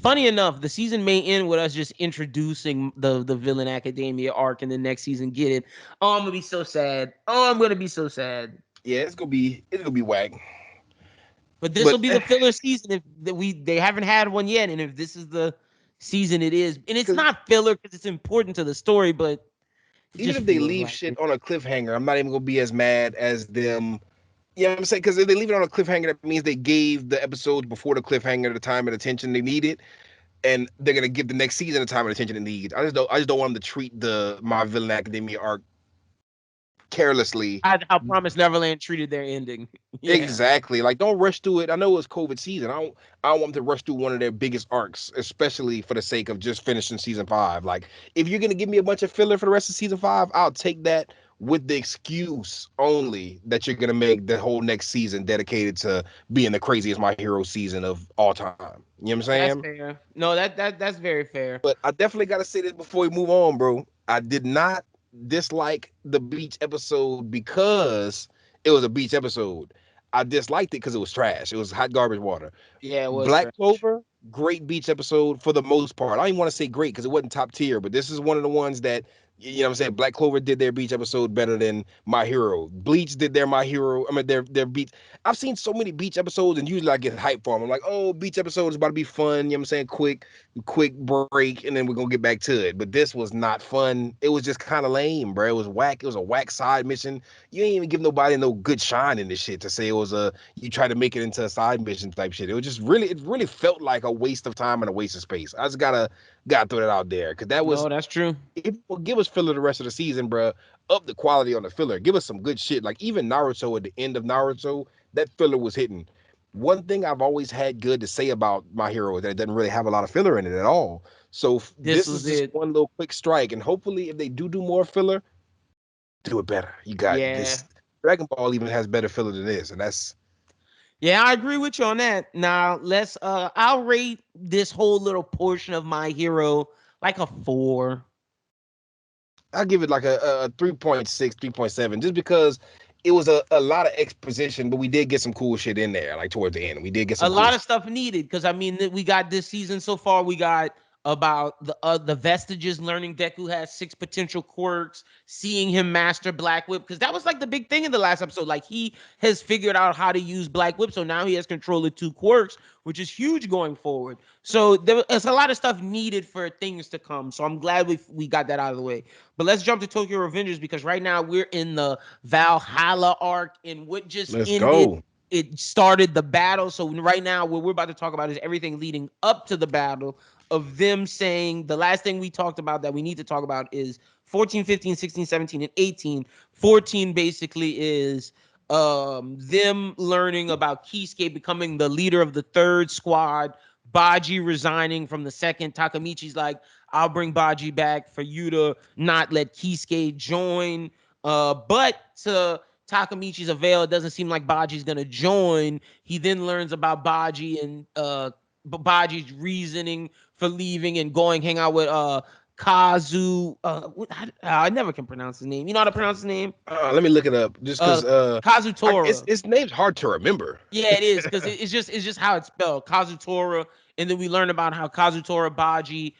funny enough, the season may end with us just introducing the Villain Academia arc and the next season get it. Oh, I'm gonna be so sad. Oh, I'm gonna be so sad. Yeah, it's gonna be whack. But this will But be the filler season if they haven't had one yet, and if this is the season it is, and it's because not filler because it's important to the story, but it even just if they feels leave like shit it. on a cliffhanger, I'm not even gonna be as mad as them. You know what I'm saying? Because if they leave it on a cliffhanger, that means they gave the episodes before the cliffhanger the time and attention they needed, and they're gonna give the next season the time and attention it needs. I just don't want them to treat the My Villain Academia arc carelessly. How Promise Neverland treated their ending. Yeah, Exactly. Like, don't rush through it. I know it's COVID season. I don't want them to rush through one of their biggest arcs, especially for the sake of just finishing season 5. Like, if you're gonna give me a bunch of filler for the rest of season 5, I'll take that with the excuse only that you're gonna make the whole next season dedicated to being the craziest My Hero season of all time. You know what I'm that's saying? fair. No, that's very fair. But I definitely gotta say this before we move on, bro. I did not dislike the beach episode because it was a beach episode. I disliked it because it was trash. It was hot garbage water. Yeah, it was Black trash. Clover, great beach episode for the most part. I don't even want to say great because it wasn't top tier, but this is one of the ones that you know what I'm saying. Black Clover did their beach episode better than My Hero. Bleach did their My Hero. I mean their beach. I've seen so many beach episodes, and usually I get hyped for them. I'm like, oh, beach episode is about to be fun. You know what I'm saying? Quick break, and then we're gonna get back to it. But this was not fun. It was just kind of lame, bro. It was whack. It was a whack side mission. You ain't even give nobody no good shine in this shit to say it was a you try to make it into a side mission type shit. It really felt like a waste of time and a waste of space. I just gotta throw that out there because that was No, that's true. if you give us filler the rest of the season, bro, up the quality on the filler. Give us some good shit. Like even Naruto at the end of Naruto, that filler was hitting. One thing I've always had good to say about My Hero is that it doesn't really have a lot of filler in it at all. So This this is was just it. one little quick strike, and hopefully, if they do more filler, do it better. You got Yeah. this. Dragon Ball even has better filler than this, and that's Yeah, I agree with you on that. Now let's I'll rate this whole little portion of My Hero like a 4. I give it like a 3.6, 3.7, just because it was a lot of exposition, but we did get some cool shit in there. Like towards the end, we did get A some cool lot of shit. stuff needed because I mean we got this season so far. We got about the vestiges learning Deku has 6 potential quirks, seeing him master Black Whip because that was like the big thing in the last episode. Like he has figured out how to use Black Whip, so now he has control of 2 quirks, which is huge going forward. So there's a lot of stuff needed for things to come. So I'm glad we got that out of the way. But let's jump to Tokyo Revengers because right now we're in the Valhalla arc and what just Let's ended go. it started the battle. So right now, what we're about to talk about is everything leading up to the battle of them saying the last thing we talked about that we need to talk about is 14, 15, 16, 17, and 18. 14 basically is them learning about Kisuke becoming the leader of the third squad. Baji resigning from the second. Takamichi's like, I'll bring Baji back for you to not let Kisuke join. But to Takamichi's avail, it doesn't seem like Baji's gonna join. He then learns about Baji and Baji's reasoning for leaving and going hang out with Kazu. I never can pronounce his name. You know how to pronounce his name? Let me look it up, just Uh, because Kazutora. its name's hard to remember. Yeah, it is because it's just how it's spelled. Kazutora, and then we learn about how Kazutora, Baji,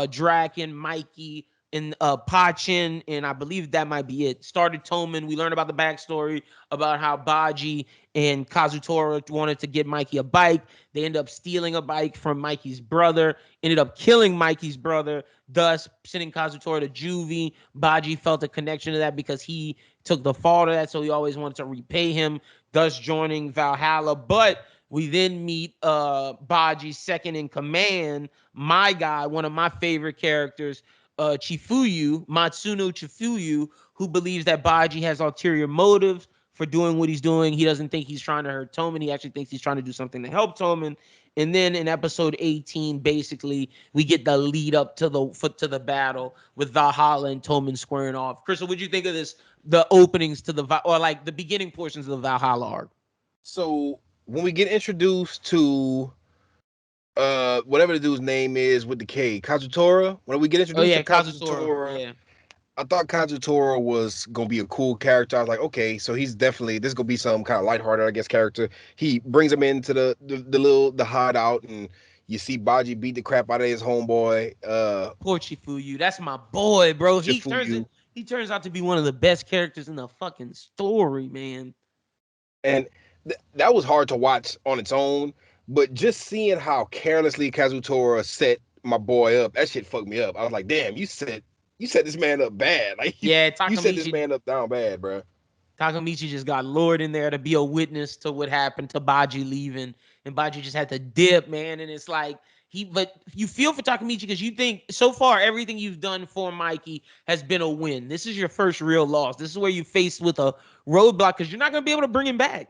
Draken, Mikey, and Pachin, and I believe that might be it. Started Toman. We learn about the backstory about how Baji and Kazutora wanted to get Mikey a bike. They end up stealing a bike from Mikey's brother. Ended up killing Mikey's brother, thus sending Kazutora to juvie. Baji felt a connection to that because he took the fall of that, so he always wanted to repay him, thus joining Valhalla. But we then meet Baji's second in command, my guy, one of my favorite characters, Chifuyu, Matsuno Chifuyu, who believes that Baji has ulterior motives for doing what he's doing. He doesn't think he's trying to hurt Toman. He actually thinks he's trying to do something to help Toman. And then in episode 18, basically, we get the lead up to the battle with Valhalla and Toman squaring off. Crystal, what'd you think of this? The openings to or like the beginning portions of the Valhalla arc. So when we get introduced to whatever the dude's name is with the K, Kazutora, when we get Oh introduced to yeah, Kazutora. Kazutora, Yeah. I thought Kazutora was gonna be a cool character. I was like, okay, so he's definitely this is gonna be some kind of lighthearted, I guess, character. He brings him into the hideout, and you see Baji beat the crap out of his homeboy, Poor Chifuyu. That's my boy, bro. Shifuyu, He turns out to be one of the best characters in the fucking story, man. and that was hard to watch on its own. But just seeing how carelessly Kazutora set my boy up, that shit fucked me up. I was like, damn, you set this man up bad. Like Yeah, you set this Takamichi man up down bad, bro. Takamichi just got lured in there to be a witness to what happened to Baji leaving, and Baji just had to dip, man. And it's like but you feel for Takamichi because you think so far everything you've done for Mikey has been a win. This is your first real loss. This is where you faced with a roadblock because you're not gonna be able to bring him back.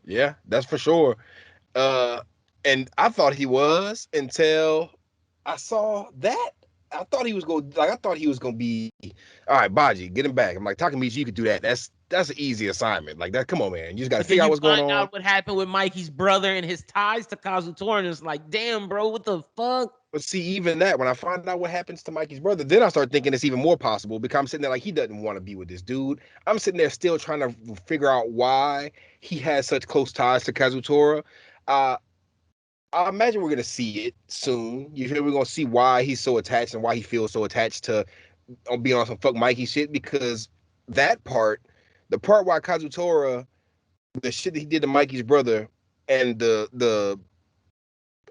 Yeah, that's for sure. Uh, and I thought he was until I saw that. I thought he was gonna be all right, Baji, get him back. I'm like, Takamichi, you could do that. That's an easy assignment. Like that, come on, man. You just gotta But then figure out you what's going find on. out what happened with Mikey's brother and his ties to Kazutora, and it's like, damn, bro, what the fuck? But see, even that, when I find out what happens to Mikey's brother, then I start thinking it's even more possible because I'm sitting there like he doesn't want to be with this dude. I'm sitting there still trying to figure out why he has such close ties to Kazutora. Uh, I imagine we're gonna see it soon. You feel we're gonna see why he's so attached and why he feels so attached to on being on some fuck Mikey shit because that part, the part why Kazutora, the shit that he did to Mikey's brother, and the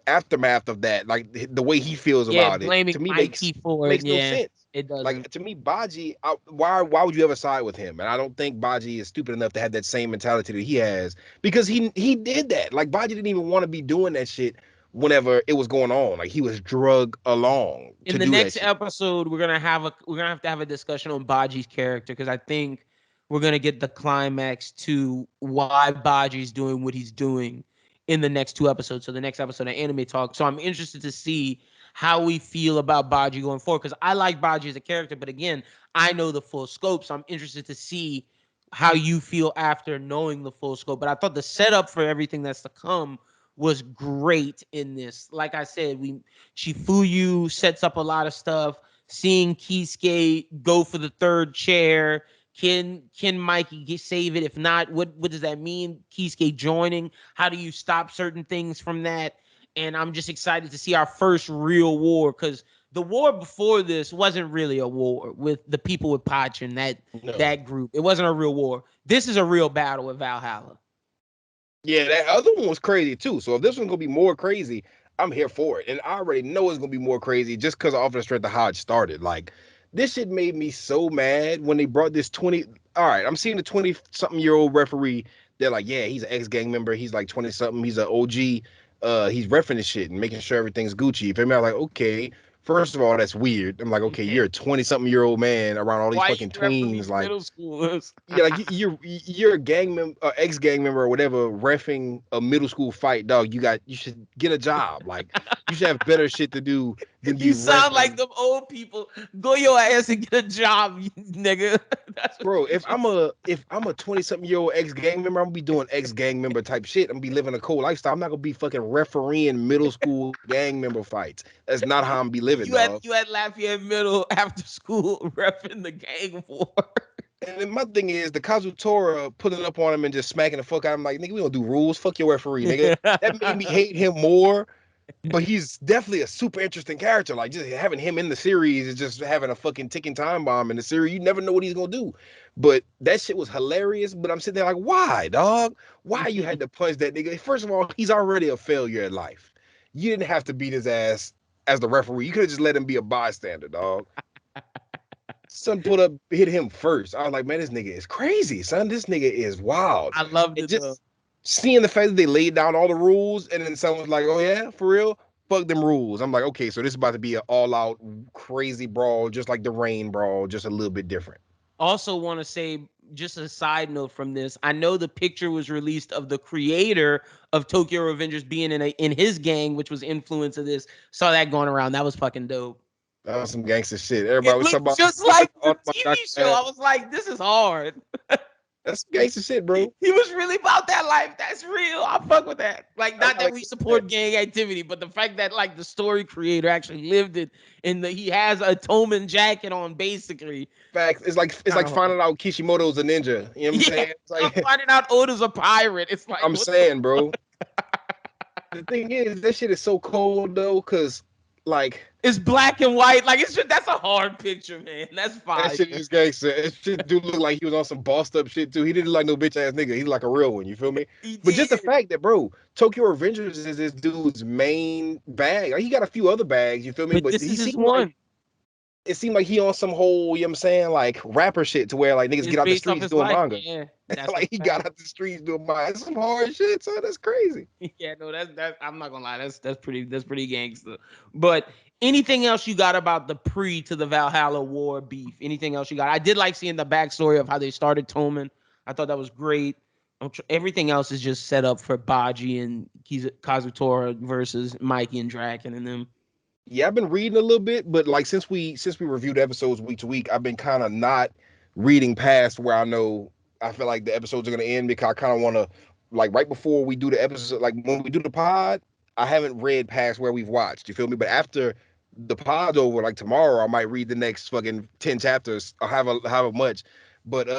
aftermath of that, like the way he feels Yeah, about it, blaming to me Mikey for it. makes no Yeah, sense. it doesn't. Like to me, Baji, why would you ever side with him? And I don't think Baji is stupid enough to have that same mentality that he has because he did that. Like Baji didn't even want to be doing that shit whenever it was going on. Like he was drug along In to the do that next shit. episode, we're gonna have to have a discussion on Baji's character because I think we're gonna get the climax to why Baji's doing what he's doing in the next 2 episodes. So the next episode of Anime Talk. So I'm interested to see how we feel about Baji going forward because I like Baji as a character, but again, I know the full scope, so I'm interested to see how you feel after knowing the full scope. But I thought the setup for everything that's to come was great in this. Like I said, Chifuyu sets up a lot of stuff. Seeing Kisuke go for the third chair. Can Mikey save it? If not, what does that mean? Kisuke joining. How do you stop certain things from that? And I'm just excited to see our first real war, because the war before this wasn't really a war with the people with Pachin, No. that group. It wasn't a real war. This is a real battle with Valhalla. Yeah, that other one was crazy too. So if this one's gonna be more crazy, I'm here for it. And I already know it's gonna be more crazy just because off the strength of how it started. Like this shit made me so mad when they brought this 20. All right, I'm seeing the 20-something-year-old referee. They're like, yeah, he's an ex-gang member. He's like 20 something. He's an OG. He's referencing this shit and making sure everything's Gucci. If I'm like, okay, first of all, that's weird. I'm like, okay, you're a 20-something-year-old man around all these Why you fucking refereeing tweens. these Like, middle schoolers? yeah, like you're a gang member, ex gang member or whatever, refing a middle school fight, dog. You should get a job. Like you should have better shit to do than be You sound like refing. them old people. Go your ass and get a job, you nigga. That's what Bro, you if should I'm say. a if I'm a 20-something-year-old ex gang member, I'm gonna be doing ex gang member type shit. I'm gonna be living a cool lifestyle. I'm not gonna be fucking refereeing middle school gang member fights. That's not how I'm gonna be living, dog. You had Lafayette Middle after school repping the gang war. And then my thing is the Kazutora pulling up on him and just smacking the fuck out of him like, nigga, we don't do rules. Fuck your referee, nigga. That made me hate him more, but he's definitely a super interesting character. Like just having him in the series is just having a fucking ticking time bomb in the series. You never know what he's gonna do. But that shit was hilarious. But I'm sitting there like, why, dog? Why you had to punch that nigga? First of all, he's already a failure at life. You didn't have to beat his ass as the referee. You could have just let him be a bystander, dog. Son put up, hit him first. I was like, man, this nigga is crazy, son. This nigga is wild. I loved And it though. just seeing the fact that they laid down all the rules, and then someone's like, oh yeah, for real? Fuck them rules. I'm like, okay, so this is about to be an all-out crazy brawl, just like the rain brawl, just a little bit different. Also want to say, just a side note from this, I know the picture was released of the creator of Tokyo Revengers being in his gang, which was influence of this. Saw that going around. That was fucking dope. That was some gangster shit. Everybody It was talking looked about just like the automatic TV show. I was like, this is hard. That's some gangster shit, bro. He was really about that life. That's real. I fuck with that. Like, I not that like we that. support gang activity, but the fact that like the story creator actually lived it, and he has a Toman jacket on, basically. Facts. It's Kind like of hard. finding out Kishimoto's a ninja. You know what I'm Yeah, saying? It's I'm like finding out Oda's a pirate. It's like, I'm what the saying, bro. The thing is, that shit is so cold though, cause like It's black and white. Like, it's just, that's a hard picture, man. That's that fire. shit is gangster. That shit do look like he was on some bossed up shit too. He didn't look like no bitch ass nigga. He's like a real one. You feel me? He But just the did. fact that, bro, Tokyo Revengers is this dude's main bag. Like, he got a few other bags. You feel me? But But this he is his seemed like one. it seemed like he on some whole, you know what I'm saying, like rapper shit to where like niggas It's get out the based off streets his doing life. manga. Yeah, that's a Like he got fact. out the streets doing manga. That's some hard shit, son. That's crazy. Yeah, no, that's. I'm not gonna lie. That's pretty gangster. But anything else you got about the pre to the Valhalla War beef? Anything else you got? I did like seeing the backstory of how they started Toman. I thought that was great. Everything else is just set up for Baji and Kazutora versus Mikey and Draken and them. Yeah, I've been reading a little bit, but like since we reviewed episodes week to week, I've been kind of not reading past where I feel like the episodes are gonna end because I kind of want to like right before we do the episode, like when we do the pod, I haven't read past where we've watched. You feel me? But after the pod's over, like tomorrow, I might read the next fucking 10 chapters or however much. But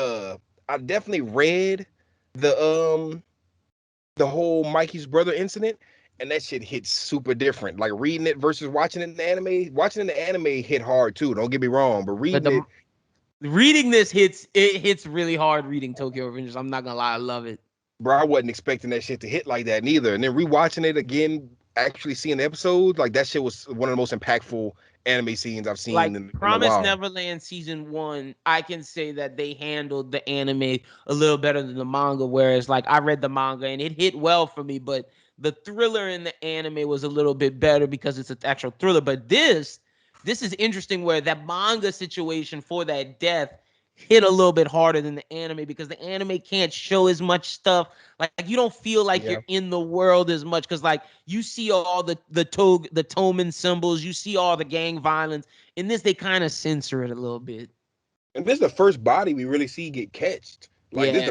I definitely read the the whole Mikey's brother incident, and that shit hits super different. Like reading it versus watching it in the anime. Watching it in the anime hit hard too. Don't get me wrong, but But reading the it, reading this hits really hard. Reading Tokyo Revengers, I'm not gonna lie, I love it. bro, I wasn't expecting that shit to hit like that neither. And then rewatching it again, actually seeing the episodes, like that shit was one of the most impactful anime scenes I've Like seen in a Promise while. Neverland season one, I can say that they handled the anime a little better than the manga. Whereas, like, I read the manga and it hit well for me, but the thriller in the anime was a little bit better because it's an actual thriller. But this is interesting where that manga situation for that death hit a little bit harder than the anime because the anime can't show as much stuff. Like, you don't feel like you're Yeah. in the world as much because like you see all the Toman symbols, you see all the gang violence. In this, they kind of censor it a little bit. And this is the first body we really see get catched. Like Yeah, this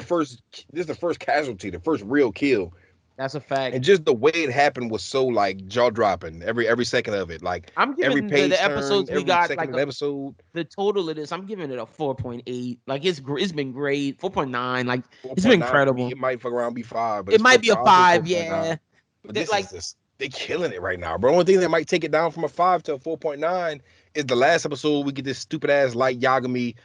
is the first casualty, the first real kill. that's a fact. And just the way it happened was so like jaw dropping. Every second of it, like I'm every giving the page turn, episodes we every got second like of the episode. the total of this. I'm giving it a 4.8. Like it's been great. 4.9. Like Four it's been point nine for me. incredible. It might fuck around be five, but It it's might four. be a I'll say four 5. point Yeah, nine. But that, this is like just they killing it right now, bro. Only thing that might take it down from a 5 to a 4.9 is the last episode. We get this stupid ass light Yagami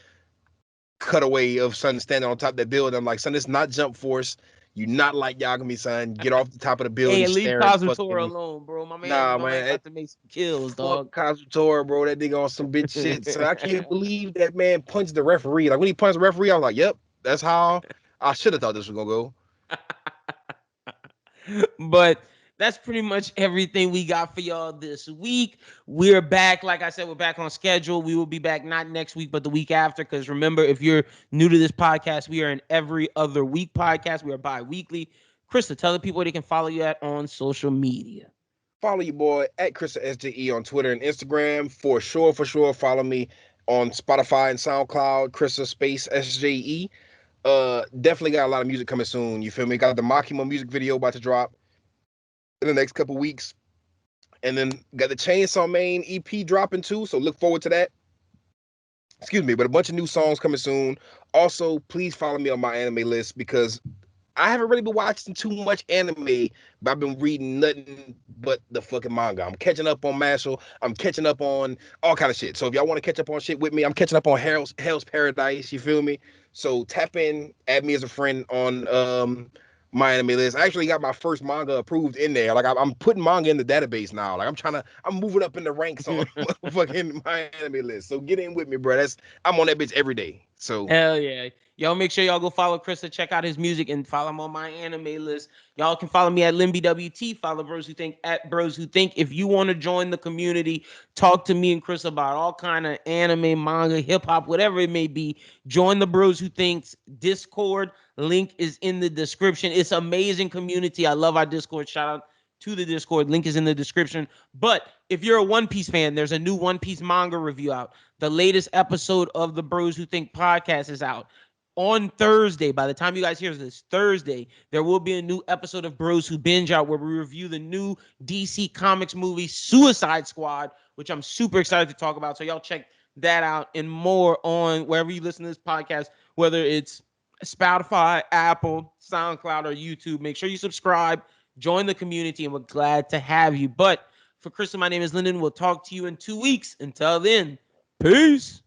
cutaway of Son standing on top of that building. I'm like, son, it's not jump force. You not like Yagami, son. Get off the top of the building, hey, leave staring Kazutora fucking. alone, bro. My man, Nah, my man man. about to make some kills, Fuck dog. Kazutora, bro. That nigga on some bitch shit. So I can't believe that man punched the referee. Like when he punched the referee, I was like, yep, that's how I should have thought this was gonna go. But that's pretty much everything we got for y'all this week. We're back. Like I said, we're back on schedule. We will be back not next week, but the week after. Because remember, if you're new to this podcast, we are an every other week podcast. We are bi-weekly. Krista, tell the people they can follow you at on social media. Follow your boy at Chrissa SJE on Twitter and Instagram. For sure, for sure. Follow me on Spotify and SoundCloud, Chrissa Space SJE. Definitely got a lot of music coming soon. You feel me? Got the Makima music video about to drop in the next couple weeks. And then got the Chainsaw Main EP dropping too. So look forward to that. Excuse me, but a bunch of new songs coming soon. Also, please follow me on my anime list because I haven't really been watching too much anime, but I've been reading nothing but the fucking manga. I'm catching up on Mashle. I'm catching up on all kind of shit. So if y'all want to catch up on shit with me, I'm catching up on Hell's Paradise. You feel me? So tap in, add me as a friend on my anime list. I actually got my first manga approved in there. Like I'm putting manga in the database now. Like I'm moving up in the ranks on fucking my anime list. So get in with me, bro. I'm on that bitch every day. So Hell yeah. Y'all make sure y'all go follow Chris and check out his music and follow him on my anime list. Y'all can follow me at LimbyWT. Follow Bros Who Think at Bros Who Think. If you want to join the community, talk to me and Chris about all kind of anime, manga, hip hop, whatever it may be. Join the Bros Who Thinks Discord. Link is in the description. It's amazing community. I love our Discord. Shout out to the Discord. Link is in the description. But if you're a One Piece fan, there's a new One Piece manga review out. The latest episode of the Bros Who Think podcast is out. On Thursday, by the time you guys hear this, Thursday, there will be a new episode of Bros Who Binge Out where we review the new DC Comics movie Suicide Squad, which I'm super excited to talk about. So y'all check that out and more on wherever you listen to this podcast, whether it's Spotify, Apple, SoundCloud, or YouTube. Make sure you subscribe, join the community, and we're glad to have you. But for Krista, my name is Lynden. We'll talk to you in 2 weeks. Until then, peace.